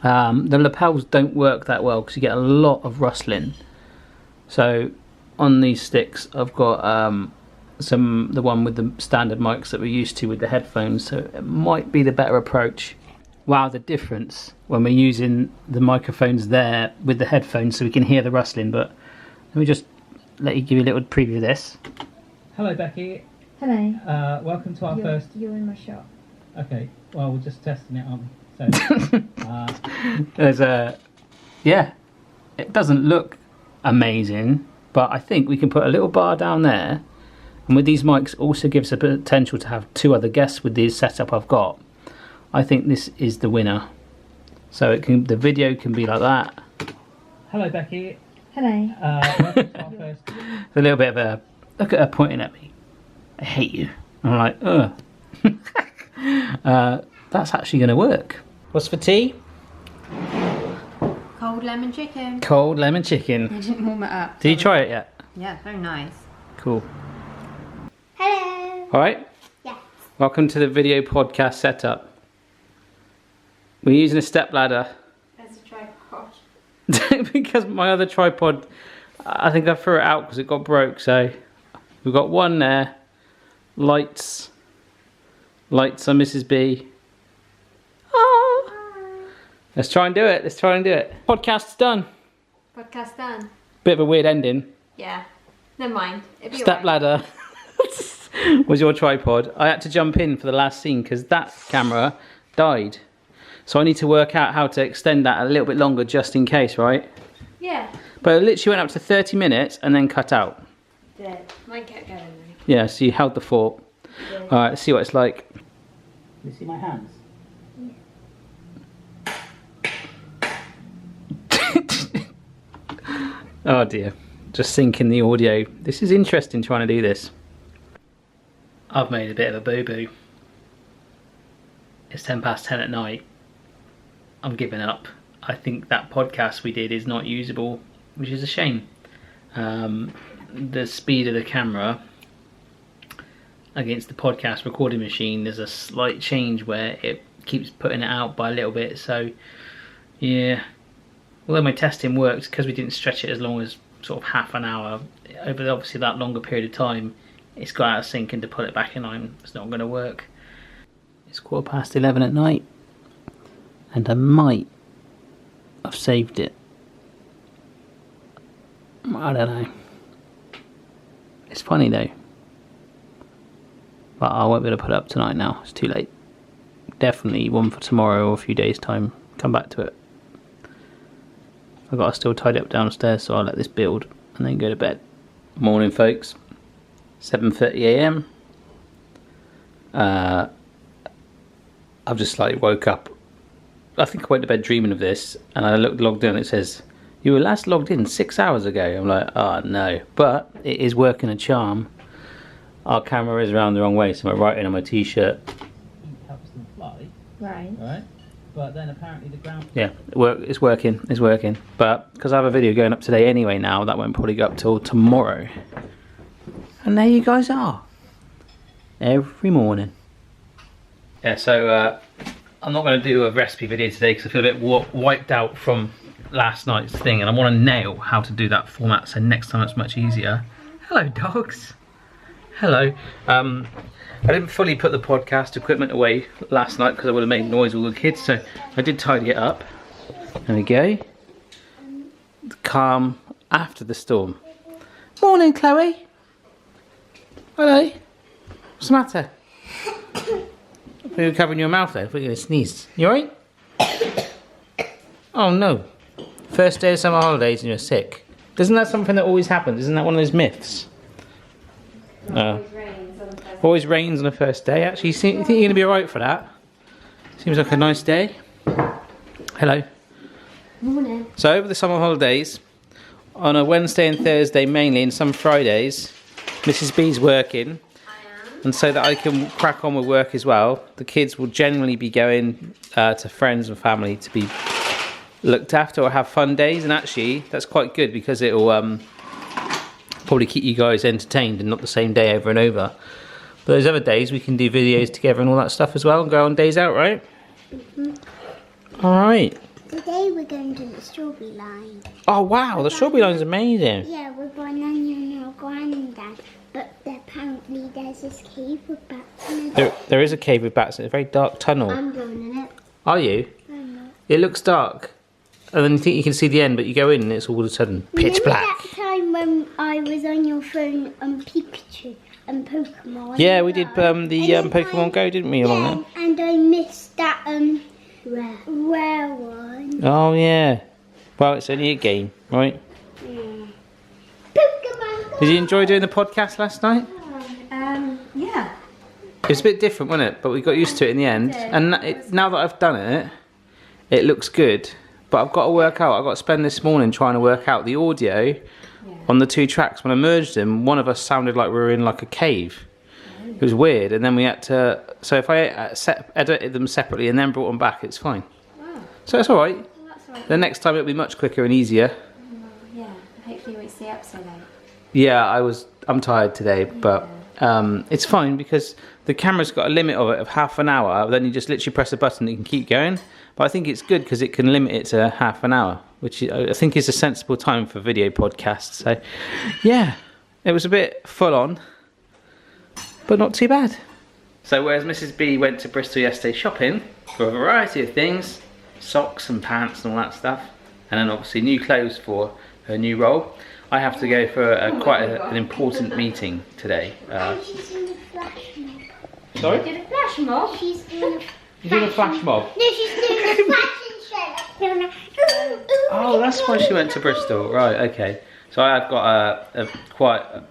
The lapels don't work that well because you get a lot of rustling. So on these sticks I've got the one with the standard mics that we're used to with the headphones, so it might be the better approach. Wow, the difference when we're using the microphones there with the headphones so we can hear the rustling. But let me just give you a little preview of this. Hello Becky. Hello. Welcome to our first... You're in my shop. Okay, well we're just testing it on. So there's a... Yeah, it doesn't look amazing, but I think we can put a little bar down there, and with these mics also gives the potential to have two other guests with the setup I've got. I think this is the winner. So the video can be like that. Hello Becky. Hello. Welcome to our first... It's a little bit of a... Look at her pointing at me. I hate you. I'm like, ugh. That's actually going to work. What's for tea? Cold lemon chicken. Cold lemon chicken. I didn't warm it up. Did you try it yet? Yeah, very nice. Cool. Hello. Alright. Yes. Welcome to the video podcast setup. We're using a step ladder. There's a tripod. Because my other tripod, I think I threw it out because it got broke. So we've got one there. Lights on Mrs. B. Oh. Let's try and do it. Podcast's done. Podcast done. Bit of a weird ending. Yeah. Never mind. It'll be Step alright. ladder was your tripod. I had to jump in for the last scene because that camera died. So I need to work out how to extend that a little bit longer just in case, right? Yeah. But it literally went up to 30 minutes and then cut out. Did. Mine kept going though. Yeah, so you held the fort. Yeah. Alright, let's see what it's like. You see my hands? Oh dear, just syncing the audio. This is interesting trying to do this. I've made a bit of a boo-boo. It's 10:10 at night. I'm giving up. I think that podcast we did is not usable, which is a shame. The speed of the camera against the podcast recording machine, there's a slight change where it keeps putting it out by a little bit, so yeah. Although my testing worked, because we didn't stretch it as long as sort of half an hour, over obviously that longer period of time, it's got out of sync, and to put it back in line, it's not going to work. It's 11:15 at night, and I might have saved it. I don't know. It's funny though. But I won't be able to put it up tonight now, it's too late. Definitely one for tomorrow or a few days time, come back to it. I've got to still tidy up downstairs, so I'll let this build and then go to bed. Morning folks, 7:30 AM. I've just slightly woke up. I think I went to bed dreaming of this, and I logged in and it says, you were last logged in 6 hours ago. I'm like, oh no, but it is working a charm. Our camera is around the wrong way, so I'm writing on my t-shirt. Helps them fly. Right. Right. But then apparently the ground... Yeah, it's working. But because I have a video going up today anyway now, that won't probably go up till tomorrow. And there you guys are. Every morning. Yeah, so I'm not going to do a recipe video today because I feel a bit wiped out from last night's thing, and I want to nail how to do that format, so next time it's much easier. Hello dogs. Hello. I didn't fully put the podcast equipment away last night because I would have made noise with all the kids, so I did tidy it up. There we go. The calm after the storm. Morning, Chloe. Hello. What's the matter? You're covering your mouth there. I thought you were going to sneeze. You alright? Oh no. First day of summer holidays and you're sick. Isn't that something that always happens? Isn't that one of those myths? Always rains on the first day. Actually, you think you're going to be alright for that? Seems like a nice day. Hello. Morning. So over the summer holidays, on a Wednesday and Thursday mainly, and some Fridays, Mrs. B's working. And so that I can crack on with work as well, the kids will generally be going to friends and family to be looked after or have fun days, and actually that's quite good because it will probably keep you guys entertained and not the same day over and over. But those other days we can do videos together and all that stuff as well and go on days out, right? Mm-hmm. Alright. Today we're going to the strawberry line. Oh wow, the strawberry line's amazing. Yeah, we're going on your granddad. But apparently there's this cave with bats in it. There is a cave with bats in it. It's a very dark tunnel. I'm going in it. Are you? I'm not. It looks dark. And then you think you can see the end, but you go in and it's all of a sudden pitch black. Remember that time when I was on your phone on Pikachu and Pokemon? Yeah, we did the Pokemon Go, didn't we? Yeah, and I missed that rare one. Oh yeah. Well, it's only a game, right? Yeah. Pokemon Go. Did you enjoy doing the podcast last night? Yeah. It was a bit different, wasn't it? But we got used to it in the end. And now that I've done it, it looks good. But I've got to work out, I've got to spend this morning trying to work out the audio on the two tracks. When I merged them, one of us sounded like we were in like a cave. It was weird, and then we had to, so if I edited them separately and then brought them back, it's fine. Wow. So it's alright. Well, that's all right. The next time it'll be much quicker and easier. Yeah, hopefully you won't stay up so late. Yeah, I'm tired today, but it's fine because the camera's got a limit of half an hour. Then you just literally press a button and you can keep going. But I think it's good because it can limit it to half an hour, which I think is a sensible time for video podcasts. So, yeah, it was a bit full on, but not too bad. So whereas Mrs. B went to Bristol yesterday shopping for a variety of things, socks and pants and all that stuff, and then obviously new clothes for her new role, I have to go for an important meeting today. She's in the flash mob. Sorry? Did a flash mob? She's in You're doing a flash mob? No, she's doing a fashion show. Oh, that's why she went to Bristol. Right, okay. So I've got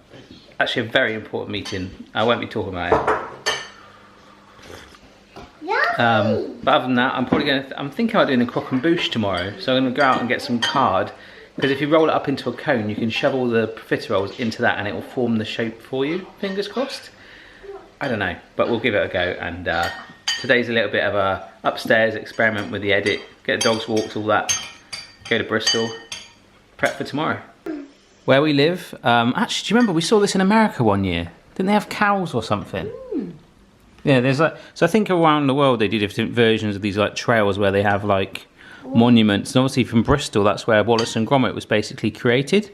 actually a very important meeting. I won't be talking about it. Yummy. But other than that, I'm thinking about doing a crock and boosh tomorrow. So I'm going to go out and get some card, Because if you roll it up into a cone, you can shove all the profiteroles into that and it will form the shape for you, fingers crossed. I don't know, but we'll give it a go. And today's a little bit of a upstairs experiment with the edit, get the dogs walks, all that, go to Bristol, prep for tomorrow. Where we live, actually, do you remember we saw this in America one year? Didn't they have cows or something? Yeah, there's like, so I think around the world they do different versions of these like trails where they have like monuments. And obviously from Bristol, that's where Wallace and Gromit was basically created.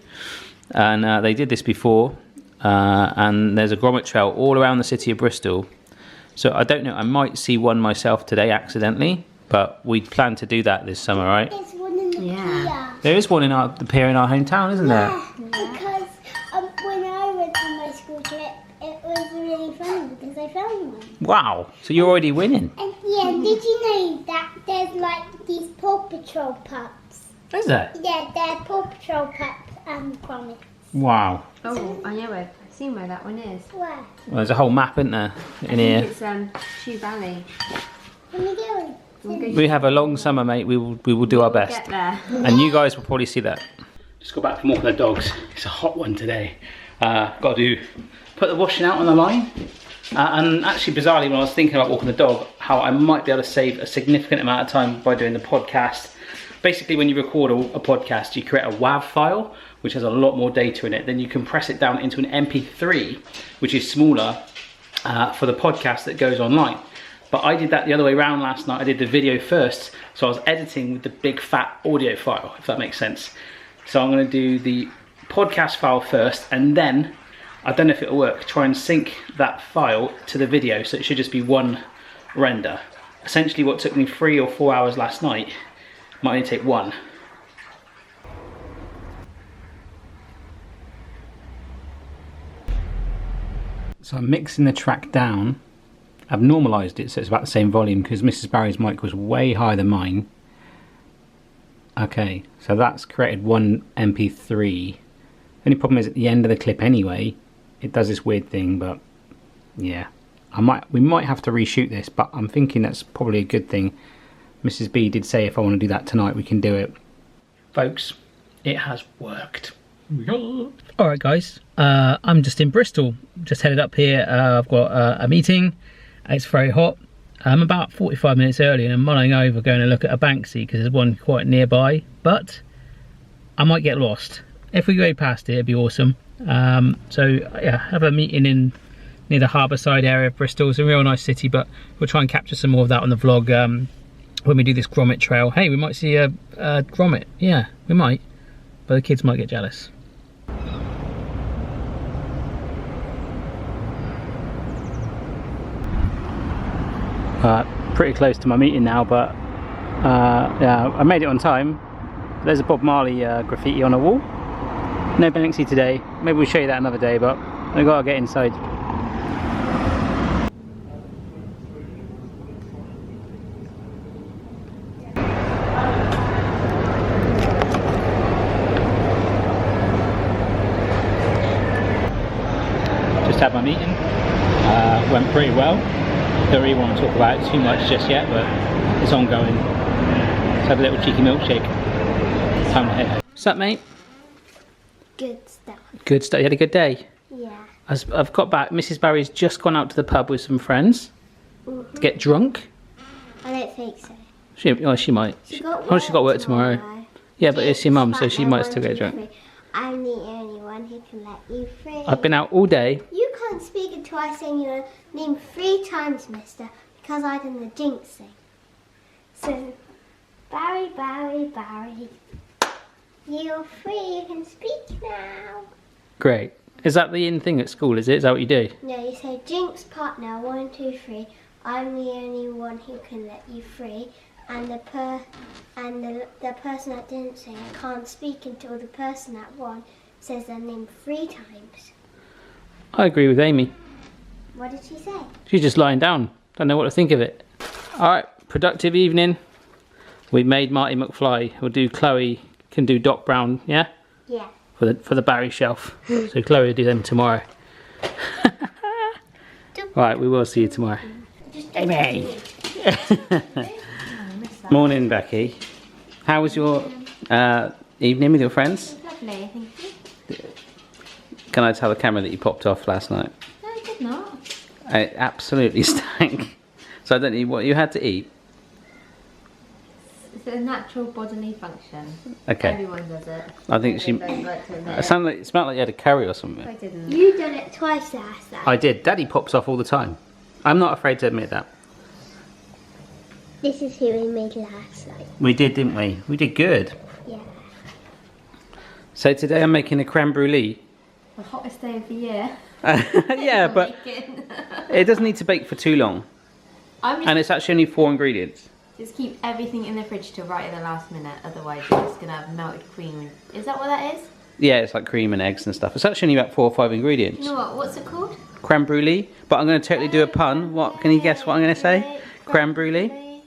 And they did this before. And there's a Gromit trail all around the city of Bristol. So I don't know, I might see one myself today accidentally, but we plan to do that this summer, right? There's one in the pier. There is one in the pier in our hometown, isn't there? Because when I went on my school trip, it was really fun because I found one. Wow, so you're already winning. And yeah, did you know that there's like these Paw Patrol pups? Is there? Yeah, they're Paw Patrol pups and Gromit. Wow. Oh, I know I've seen where that one is. Where? Well, there's a whole map, isn't there, in here? It's Shoe Valley. Can we go? We'll go We have a long summer, mate. We will do our best. get there. And you guys will probably see that. Just got back from walking the dogs. It's a hot one today. Got to put the washing out on the line. And actually, bizarrely, when I was thinking about walking the dog, how I might be able to save a significant amount of time by doing the podcast. Basically, when you record a podcast, you create a WAV file, which has a lot more data in it. Then you compress it down into an MP3, which is smaller for the podcast that goes online. But I did that the other way around last night. I did the video first, so I was editing with the big fat audio file, if that makes sense. So I'm going to do the podcast file first, and then, I don't know if it'll work, try and sync that file to the video, so it should just be one render. Essentially what took me 3 or 4 hours last night might only take 1. So I'm mixing the track down. I've normalised it so it's about the same volume because Mrs. Barry's mic was way higher than mine. Okay, so that's created one MP3. Only problem is at the end of the clip anyway, it does this weird thing, but yeah. We might have to reshoot this, but I'm thinking that's probably a good thing. Mrs. B did say if I want to do that tonight, we can do it. Folks, it has worked. Alright guys, I'm just in Bristol, just headed up here. I've got a meeting. It's very hot. I'm about 45 minutes early and I'm mulling over going to look at a Banksy because there's one quite nearby, but I might get lost. If we go past it, it'd be awesome. So yeah, have a meeting near the harbour side area of Bristol. It's a real nice city, but we'll try and capture some more of that on the vlog when we do this Gromit trail. Hey, we might see a Gromit. Yeah, we might, but the kids might get jealous. Pretty close to my meeting now, but yeah, I made it on time. There's a Bob Marley graffiti on a wall. No Banksy today. Maybe we'll show you that another day, but I gotta get inside. Just had my meeting. Went pretty well. Don't really want to talk about it too much just yet, but it's ongoing. Let's have a little cheeky milkshake. Time to head home. What's up, mate? Good stuff. Good stuff. You had a good day? Yeah. I've got back. Mrs. Barry's just gone out to the pub with some friends to get drunk. I don't think so. She might. She's got work tomorrow. Yeah, but it's your mum, so she might still get drunk. I'm the only one who can let you free. I've been out all day. You can't speak until I say your name 3 times, mister, because I done the jinx thing. So, Barry, Barry, Barry, you're free, you can speak now. Great. Is that the in thing at school, is it? Is that what you do? No, you say jinx partner, 1, 2, 3. I'm the only one who can let you free. And the person that didn't say I can't speak until the person that won says their name 3 times. I agree with Amy. What did she say? She's just lying down. Don't know what to think of it. Alright, productive evening. We've made Marty McFly. We'll do Chloe, can do Doc Brown, yeah? Yeah. For the Barry shelf. So Chloe will do them tomorrow. Right, we will see you tomorrow. Amy! Morning, Becky. How was your evening with your friends? It was lovely, thank you. Can I tell the camera that you popped off last night? No, I did not. It absolutely stank. So I don't know what you had to eat. It's a natural bodily function. Okay. Everyone does it. I think she. It smelled like you had a curry or something. I didn't. You done it twice last night. I did. Daddy pops off all the time. I'm not afraid to admit that. This is who we made last night. We did, didn't we? We did good. Yeah. So today I'm making a creme brulee. The hottest day of the year. Yeah, but it doesn't need to bake for too long. And it's actually only 4 ingredients. Just keep everything in the fridge till right at the last minute, otherwise you're just gonna have melted cream. Is that what that is? Yeah, it's like cream and eggs and stuff. It's actually only about 4 or 5 ingredients. You know what? What's it called? Creme brulee. But I'm going to totally do a pun. What? Can you guess what I'm going to say? Creme brulee.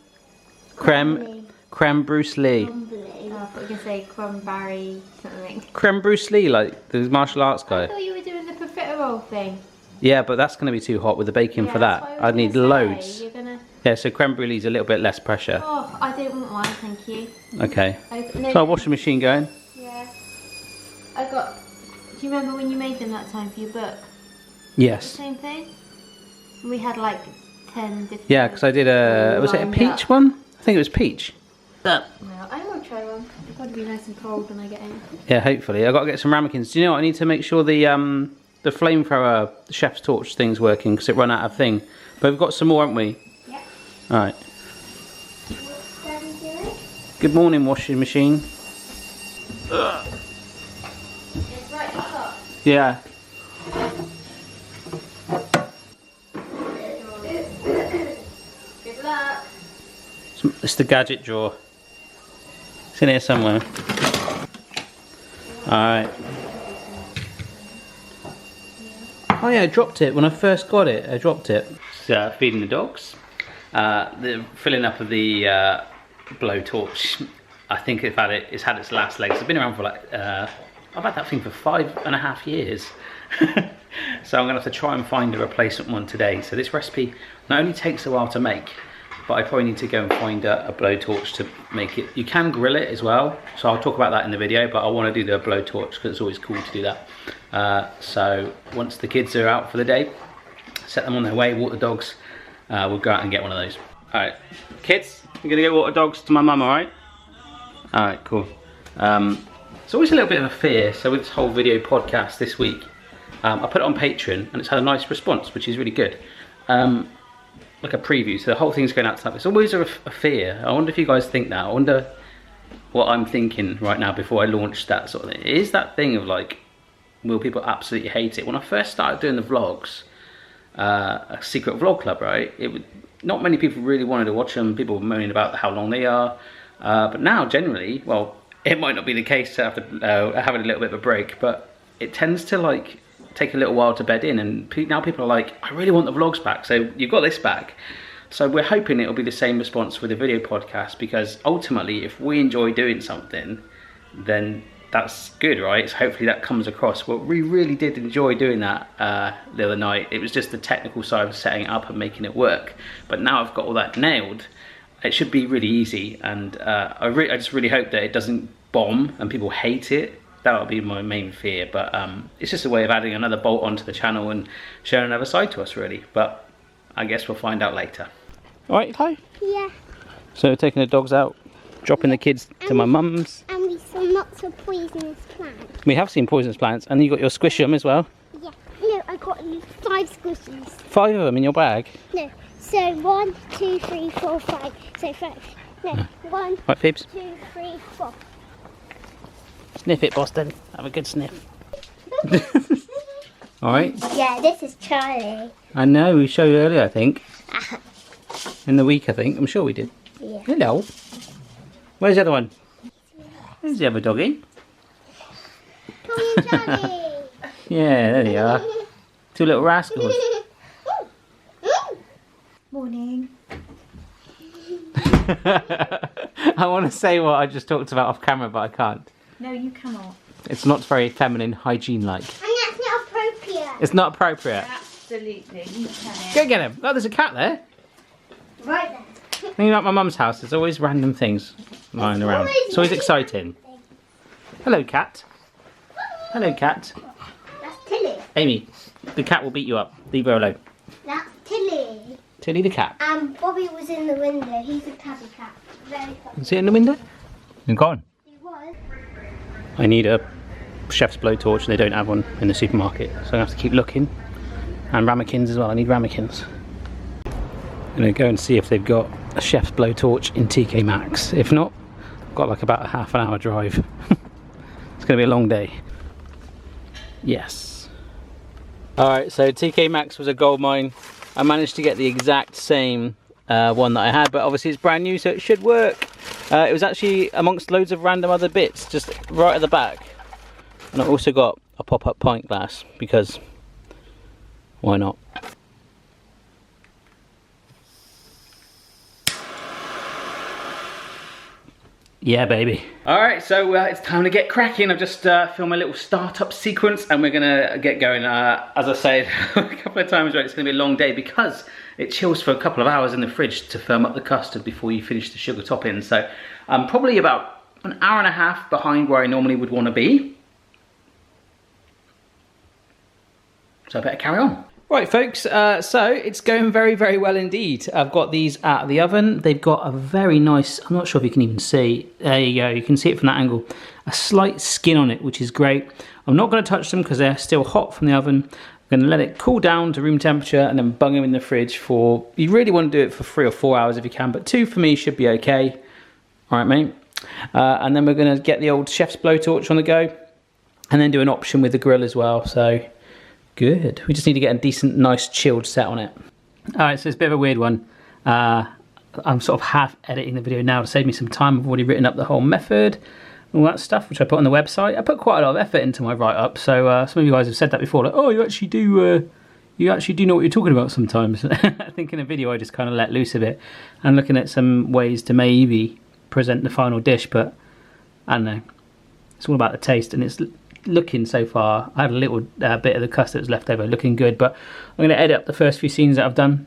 Creme Bruce Lee. Oh, I thought you were gonna say cranberry something. Creme Bruce Lee, like the martial arts I guy. thought you were doing the profiterole thing. Yeah, but that's going to be too hot with the baking for that's that. what I I'd was need gonna say. loads. You're gonna... Yeah, so creme brulee's a little bit less pressure. Oh, I don't want one, thank you. Okay. No, So our washing machine going. yeah. I got... Do you remember when you made them that time for your book? The Yes. same thing? We had like 10 different... Yeah, because I did a... Was it a peach one? I think it was peach. No, I want to try one. It's got to be nice and cold when I get in. Yeah, hopefully. I've got to get some ramekins. Do you know what? I need to make sure the flamethrower, the chef's torch thing's working because it ran out of thing. But we've got some more, haven't we? Yeah. Alright. What's Daddy doing? Good morning, washing machine. It's right at the top. Yeah. Good luck. It's the gadget drawer. It's in here somewhere. Alright. Oh yeah, I dropped it when I first got it. I dropped it. So, feeding the dogs. The filling up of the blowtorch. I think it's had its last legs. It's been around for like I've had that thing for 5.5 years. So I'm gonna have to try and find a replacement one today. So this recipe not only takes a while to make, but I probably need to go and find a blowtorch to make it. You can grill it as well, so I'll talk about that in the video, but I want to do the blowtorch because it's always cool to do that. So once the kids are out for the day, set them on their way, walk the dogs, we'll go out and get one of those. Alright, kids, you're going to go walk the dogs to my mum, alright? Alright, cool. It's always a little bit of a fear, so with this whole video podcast this week, I put it on Patreon and it's had a nice response, which is really good. Like a preview, so the whole thing's going out to. It's always a fear. I wonder if you guys think that. I wonder what I'm thinking right now before I launch that sort of thing. It is that thing of like, will people absolutely hate it? When I first started doing the vlogs, a secret vlog club, right? Not many people really wanted to watch them. People were moaning about how long they are. But now, generally, well, it might not be the case after having a little bit of a break, but it tends to like take a little while to bed in, and now people are like, I really want the vlogs back, so you've got this back. So we're hoping it'll be the same response with the video podcast, because ultimately if we enjoy doing something, then that's good, right? So hopefully that comes across. Well, we really did enjoy doing that the other night. It was just the technical side of setting it up and making it work, but now I've got all that nailed, it should be really easy. And I just really hope that it doesn't bomb and people hate it. That would be my main fear, but it's just a way of adding another bolt onto the channel and showing another side to us, really. But I guess we'll find out later. All right, hi. Yeah. So we're taking the dogs out, dropping the kids to my mum's. And we saw lots of poisonous plants. We have seen poisonous plants, and you got your squishum as well. Yeah. No, I got 5 squishies. 5 of them in your bag. No. So 1, 2, 3, 4, 5. So 5. No. 1, Right, Phoebs. 2, 3, 4. Sniff it, Boston. Have a good sniff. All right. Yeah, this is Charlie. I know, we showed you earlier, I think. In the week, I think. I'm sure we did. Yeah. Hello. Where's the other one? There's the other doggy. Tommy and Charlie. Yeah, there they are. 2 little rascals. Morning. I want to say what I just talked about off camera, but I can't. No, you cannot. It's not very feminine, hygiene-like. And that's not appropriate. It's not appropriate. Absolutely, you can. Go get him. Oh, there's a cat there. Right there. Thinking about my mum's house, there's always random things lying around. It's always exciting. Hello, cat. Hello, cat. That's Tilly. Amy, the cat will beat you up. Leave her alone. That's Tilly. Tilly the cat. And Bobby was in the window. He's a tabby cat. Very fun. Is it in the window? You're gone. He was. I need a chef's blowtorch and they don't have one in the supermarket. So I'm going to have to keep looking. And ramekins as well. I need ramekins. I'm going to go and see if they've got a chef's blowtorch in TK Maxx. If not, I've got like about a half an hour drive. It's going to be a long day. Yes. Alright, so TK Maxx was a gold mine. I managed to get the exact same one that I had, but obviously it's brand new, so it should work. It was actually amongst loads of random other bits, just right at the back. And I also got a pop-up pint glass, because why not? Yeah, baby. Alright, so it's time to get cracking. I've just filmed a little startup sequence and we're gonna get going. As I said a couple of times, right, it's gonna be a long day because it chills for a couple of hours in the fridge to firm up the custard before you finish the sugar topping. So I'm probably about an hour and a half behind where I normally would want to be. So I better carry on. Right, folks, so it's going very, very well indeed. I've got these out of the oven. They've got a very nice, I'm not sure if you can even see, there you go, you can see it from that angle, a slight skin on it, which is great. I'm not going to touch them because they're still hot from the oven. I'm going to let it cool down to room temperature and then bung them in the fridge for, you really want to do it for 3 or 4 hours if you can, but 2 for me should be okay. All right, mate. And then we're going to get the old chef's blowtorch on the go and then do an option with the grill as well, so good. We just need to get a decent, nice, chilled set on it. All right, so it's a bit of a weird one. I'm sort of half editing the video now to save me some time. I've already written up the whole method, all that stuff, which I put on the website. I put quite a lot of effort into my write-up, so some of you guys have said that before, like, oh, you actually do know what you're talking about sometimes. I think in a video I just kind of let loose a bit and looking at some ways to maybe present the final dish, but I don't know. It's all about the taste, and it's looking so far, I had a little bit of the custard that's left over, looking good, but I'm going to edit up the first few scenes that I've done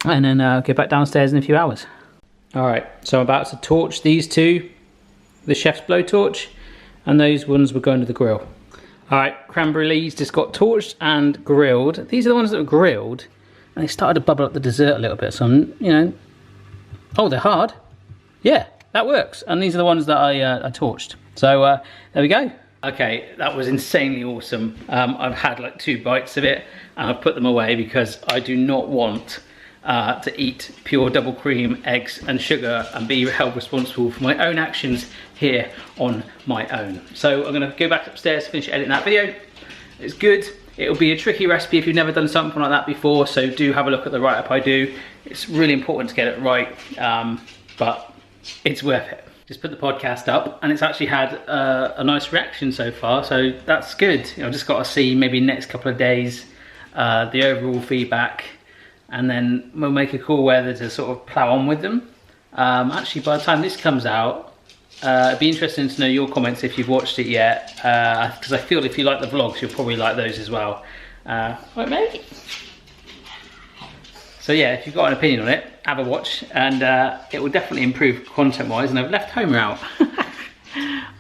and then go back downstairs in a few hours. Alright, so I'm about to torch these two, the chef's blowtorch, and those ones were going to the grill. Alright, creme brulees just got torched and grilled. These are the ones that were grilled and they started to bubble up the dessert a little bit, so I'm, you know, oh, they're hard. Yeah, that works. And these are the ones that I torched. So there we go. Okay, that was insanely awesome. I've had like 2 bites of it and I've put them away because I do not want to eat pure double cream, eggs and sugar and be held responsible for my own actions here on my own. So I'm gonna go back upstairs to finish editing that video. It's good. It'll be a tricky recipe if you've never done something like that before, so do have a look at the write-up I do. It's really important to get it right, but it's worth it. Just put the podcast up and it's actually had a nice reaction so far, so that's good. You know, I've just got to see maybe next couple of days the overall feedback, and then we'll make a call whether to sort of plow on with them. Actually, by the time this comes out, it'd be interesting to know your comments if you've watched it yet, because I feel if you like the vlogs, you'll probably like those as well. Right, mate? So yeah, if you've got an opinion on it, have a watch, and it will definitely improve content-wise. And I've left Homer out.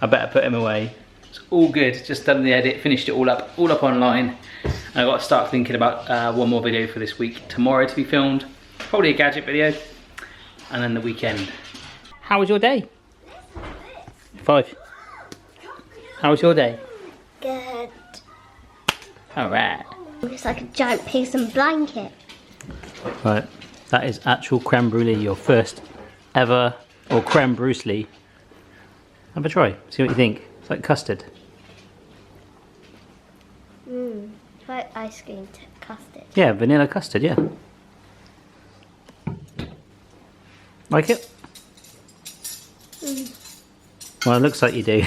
I better put him away. It's all good. Just done the edit, finished it all up online. And I've got to start thinking about one more video for this week. Tomorrow to be filmed, probably a gadget video, and then the weekend. How was your day? 5. How was your day? Good. All right. It's like a giant piece of blanket. Right, that is actual creme brulee, your first ever, or creme brulee. Have a try, see what you think. It's like custard. It's like ice cream custard. Yeah, vanilla custard, yeah. Like it? Well, it looks like you do.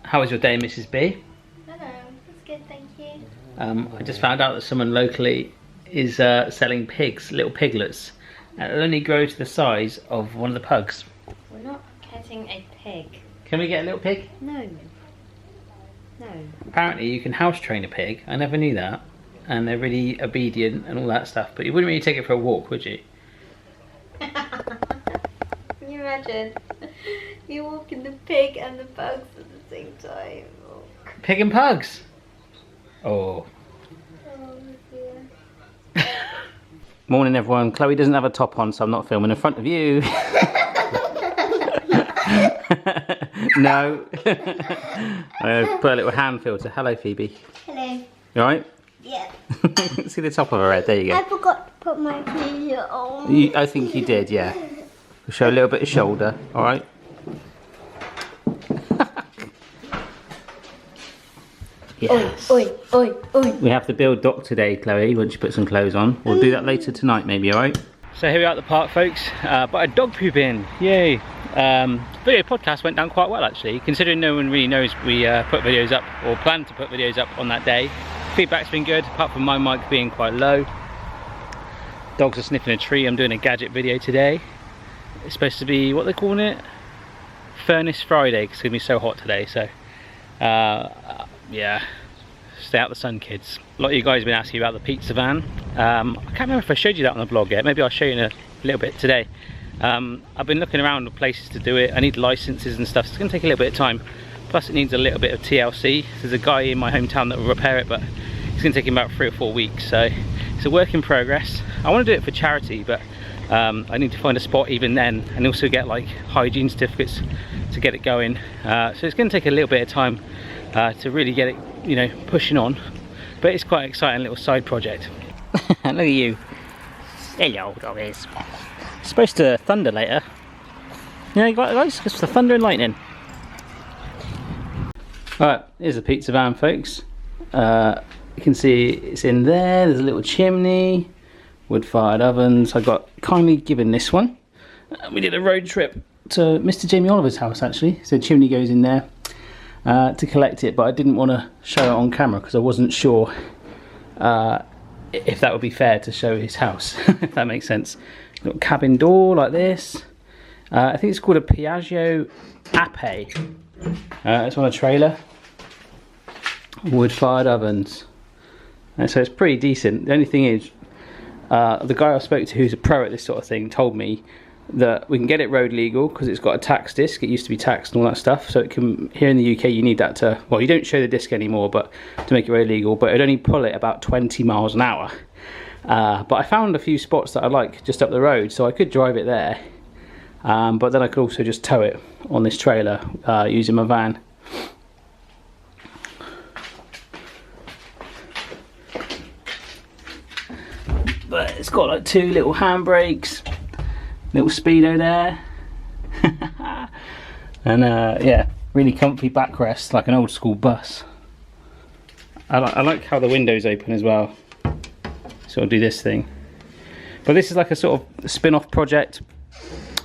How was your day, Mrs. B? Hello, it's good, thank you. I just found out that someone locally is selling pigs, little piglets, and it'll only grow to the size of one of the pugs. We're not getting a pig. Can we get a little pig? No. No. Apparently you can house train a pig. I never knew that. And they're really obedient and all that stuff, but you wouldn't really take it for a walk, would you? Can you imagine You're walking the pig and the bugs at the same time. Oh, Pig and pugs. Oh. oh dear. Morning everyone. Chloe doesn't have a top on, so I'm not filming in front of you. No. I put a little hand filter. Hello Phoebe. Hello. You alright? Yeah. See the top of her head, there you I go. forgot to put my t-shirt on. I think you did, yeah. Show a little bit of shoulder, alright? Yes. Oi, oi, oi. We have to build Doc today, Chloe, once you put some clothes on. We'll do that later tonight, maybe, alright? So here we are at the park, folks. But a dog poop in. Yay. Video podcast went down quite well, actually, considering no one really knows we put videos up, or plan to put videos up on that day. Feedback's been good, apart from my mic being quite low. Dogs are sniffing a tree. I'm doing a gadget video today. It's supposed to be, what they're calling it? Furnace Friday, because it's going to be so hot today, so... yeah, stay out the sun, kids. A lot of you guys have been asking about the pizza van. I can't remember if I showed you that on the vlog yet. Maybe I'll show you in a little bit today. I've been looking around for places to do it. I need licenses and stuff, so it's going to take a little bit of time. Plus it needs a little bit of TLC. There's a guy in my hometown that will repair it, but it's going to take him about 3 or 4 weeks, so it's a work in progress. I want to do it for charity, but I need to find a spot even then, and also get like hygiene certificates to get it going. So it's going to take a little bit of time to really get it, you know, pushing on, but it's quite an exciting little side project. Look at you. Hello, doggies. It's supposed to thunder later. You know, guys, it's the thunder and lightning. Alright, here's the pizza van, folks. You can see it's in there. There's a little chimney, wood-fired ovens. I got kindly given this one. We did a road trip to Mr. Jamie Oliver's house, actually. So the chimney goes in there to collect it, but I didn't want to show it on camera because I wasn't sure if that would be fair to show his house, if that makes sense. Little cabin door like this. I think it's called a Piaggio Ape. It's on a trailer. Wood-fired ovens. And so it's pretty decent. The only thing is, the guy I spoke to who's a pro at this sort of thing told me that we can get it road legal because it's got a tax disc. It used to be taxed and all that stuff, so it can, here in the UK you need that to, well, you don't show the disc anymore, but to make it road legal, but it'd only pull it about 20 miles an hour. But I found a few spots that I like just up the road, so I could drive it there, but then I could also just tow it on this trailer using my van. But it's got like 2 little handbrakes, little speedo there, and yeah, really comfy backrest, like an old school bus. I like how the windows open as well, so I'll do this thing. But this is like a sort of spin-off project.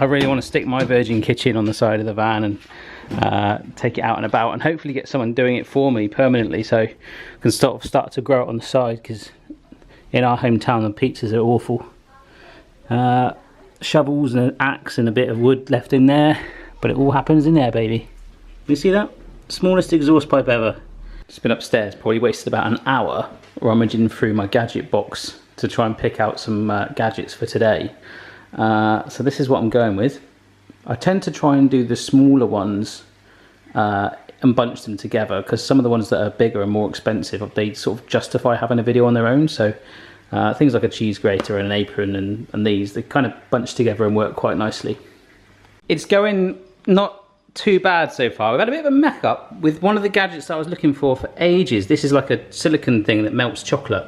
I really want to stick my Virgin kitchen on the side of the van and take it out and about, and hopefully get someone doing it for me permanently, so I can start to grow it on the side, because in our hometown the pizzas are awful. Shovels and an axe and a bit of wood left in there, but it all happens in there, baby. You see that? Smallest exhaust pipe ever. Just been upstairs, probably wasted about an hour rummaging through my gadget box to try and pick out some gadgets for today. So this is what I'm going with. I tend to try and do the smaller ones and bunch them together, because some of the ones that are bigger and more expensive, they sort of justify having a video on their own. So things like a cheese grater and an apron and these, they kind of bunch together and work quite nicely. It's going not too bad so far. We've had a bit of a mech up with one of the gadgets that I was looking for ages. This is like a silicone thing that melts chocolate,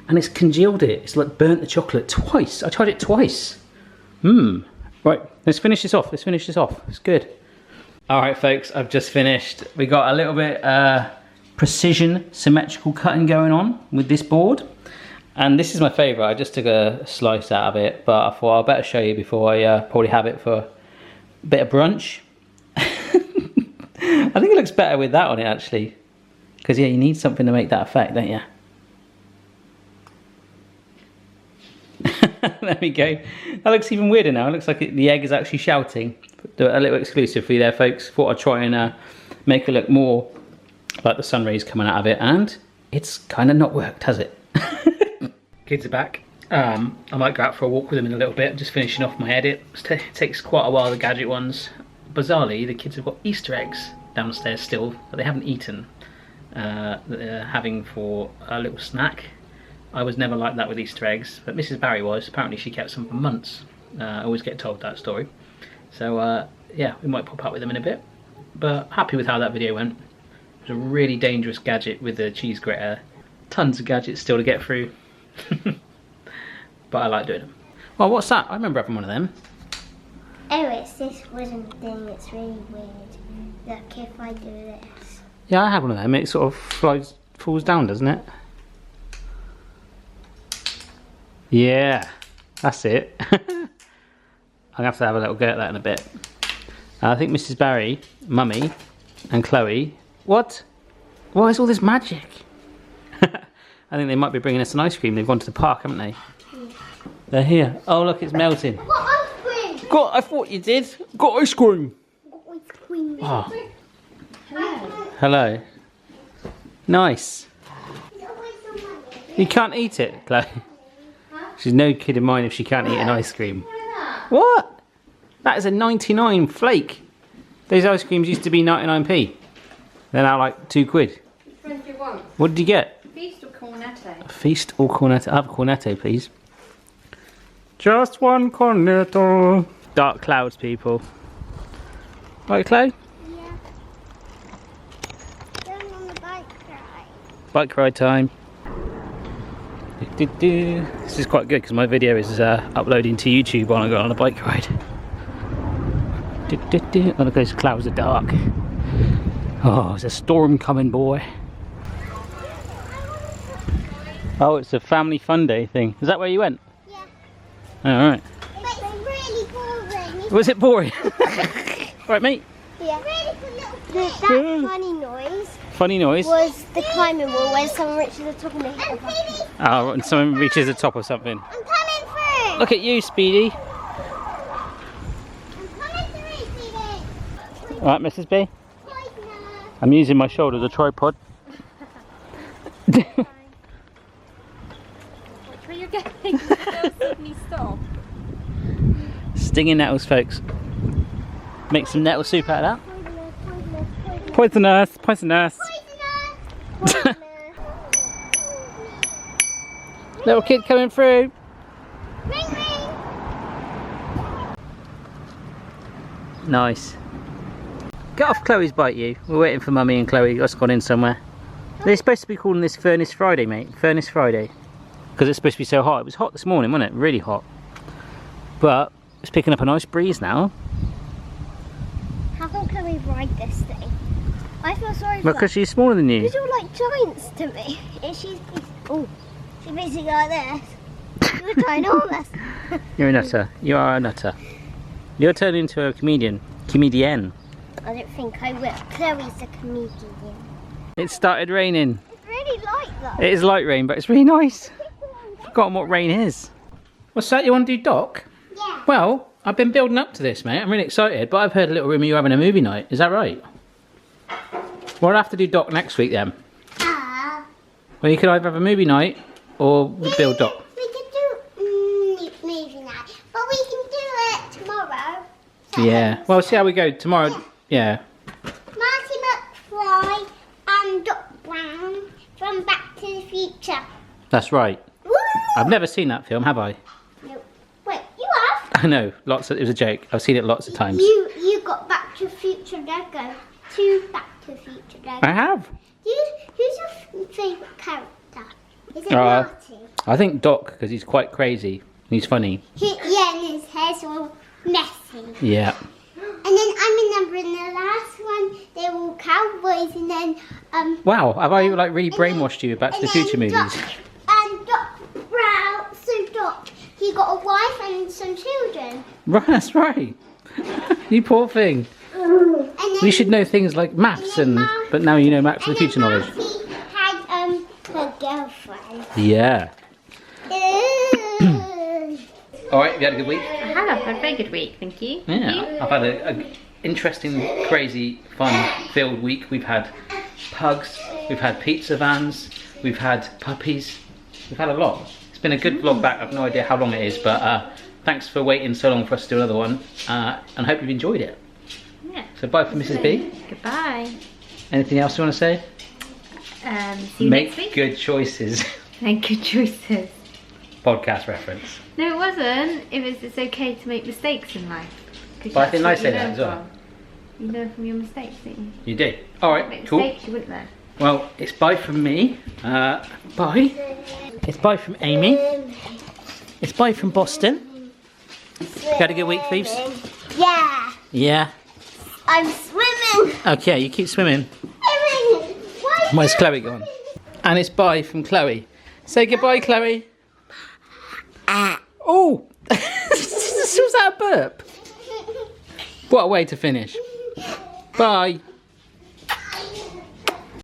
and it's congealed it. It's like burnt the chocolate twice. I tried it twice. Right, let's finish this off. It's good. All right, folks, I've just finished. We got a little bit precision symmetrical cutting going on with this board. And this is my favourite. I just took a slice out of it, but I thought I'll better show you before I probably have it for a bit of brunch. I think it looks better with that on it, actually. Because, yeah, you need something to make that effect, don't you? There we go. That looks even weirder now. It looks like the egg is actually shouting. A little exclusive for you there, folks. Thought I'd try and make it look more like the sun rays coming out of it. And it's kind of not worked, has it? Kids are back. I might go out for a walk with them in a little bit. I'm just finishing off my edit. It takes quite a while, the gadget ones. bizarrely, the kids have got Easter eggs downstairs still that they haven't eaten, that they're having for a little snack. I was never like that with Easter eggs, but Mrs. Barry was. Apparently she kept some for months. I always get told that story. So yeah, we might pop up with them in a bit. But happy with how that video went. It was a really dangerous gadget with the cheese grater. Tons of gadgets still to get through. But I like doing them. Well, what's that? I remember having one of them. Oh, it's this wooden thing that's really weird. Look, if I do this. Yeah, I had one of them. It sort of falls down, doesn't it? Yeah, that's it. I'm going to have a little go at that in a bit. I think Mrs. Barry, Mummy, and Chloe... What? Why is all this magic? I think they might be bringing us an ice cream. They've gone to the park, haven't they? Yeah. They're here. Oh, look, it's melting. Got ice cream! Got, I thought you did. Got ice cream. Got ice cream. Oh. Hello. Hello. Nice. You can't eat it, Chloe. She's no kid of mine if she can't eat an ice cream. What? That is a 99 flake. Those ice creams used to be 99p. They're now like £2. Which one do you want? What did you get? Feast or cornetto? A feast or cornetto? I'll have a cornetto, please. Just one cornetto. Dark clouds, people. Right, Chloe? Yeah. Going on the bike ride. Bike ride time. This is quite good because my video is uploading to YouTube while I go on a bike ride. Oh, look, those clouds are dark. Oh, there's a storm coming, boy. Oh, it's a family fun day thing. Is that where you went? Yeah. Alright. But it's really boring. Was it boring? Right, mate? Yeah. That funny noise. Funny noise? Was the climbing wall when someone reaches the top and they hit the button. Oh, and someone reaches the top of something. I'm coming through! Look at you, Speedy. I'm coming through, Speedy! Alright, Mrs. B. Poisoner. I'm using my shoulder as a tripod. Watch where you're going. They'll suddenly stop. Stinging nettles, folks. Make some nettle soup out of that. Poisonous. Poisonous, poisonous. Poisonous. Little kid coming through. Ring, ring. Nice. Get off Chloe's bike, you. We're waiting for Mummy and Chloe. That's gone in somewhere. They're supposed to be calling this Furnace Friday, mate. Furnace Friday. Because it's supposed to be so hot. It was hot this morning, wasn't it? Really hot. But it's picking up a nice breeze now. How can Chloe ride this thing? I feel sorry for Well, her. because she's smaller than you. Because you're like giants to me. And she's basically like this. You're ginormous. You're a nutter. You are a nutter. You're turning into a comedian. Comedian. I don't think I will. Chloe's a comedian. It started raining. It's really light though. It is light rain, but it's really nice. Forgotten what rain is. What's that? You want to do doc? Yeah. Well, I've been building up to this, mate. I'm really excited, but I've heard a little rumour you're having a movie night. Is that right? Well, I'll have to do doc next week then. Well, you could either have a movie night or build doc. We can do movie night, but we can do it tomorrow. Yeah. Well, see how we go tomorrow. Yeah. Marty McFly and Doc Brown from Back to the Future. That's right. Woo! I've never seen that film, have I? No. Wait, you have? I know. Lots of, it was a joke. I've seen it lots of times. You got Back to the Future Lego. 2 Back to the Future Lego. I have. Who's your favourite character? Is it Uh, Marty? I think Doc, because he's quite crazy. He's funny. Yeah, and his hair's all messy. Yeah. And then I remember in the last one, they were all cowboys, and then Wow, have I like really brainwashed you about the and future then movies? Doc Brown, so Doc, he got a wife and some children. Right, that's right. You poor thing. And then, You should know things like maths, but now you know maths for the future knowledge. Marty had her girlfriend. Yeah. Ugh. All right, have you had a good week? I have had a very good week, thank you. Yeah, I've had a interesting, crazy, fun-filled week. We've had pugs, we've had pizza vans, we've had puppies. We've had a lot. It's been a good vlog back. I've no idea how long it is, but thanks for waiting so long for us to do another one, and I hope you've enjoyed it. So bye from Mrs. B. Goodbye. Anything else you want to say? See you next Make week. good choices. Make good choices. Podcast reference. No, it wasn't. It's okay to make mistakes in life. 'Cause But I think that's I what say you that learn as well. from. You learn from your mistakes, don't you? You do. Alright, Make cool. mistakes, you wouldn't learn. Well, it's bye from me. Bye. It's bye from Amy. It's bye from Boston. You had a good week, Phoebes? Yeah. Yeah. I'm swimming. Okay, you keep swimming. Swimming. Why Where's Chloe gone? And it's bye from Chloe. Say goodbye, Chloe. Oh! Was that a burp? What a way to finish. Bye.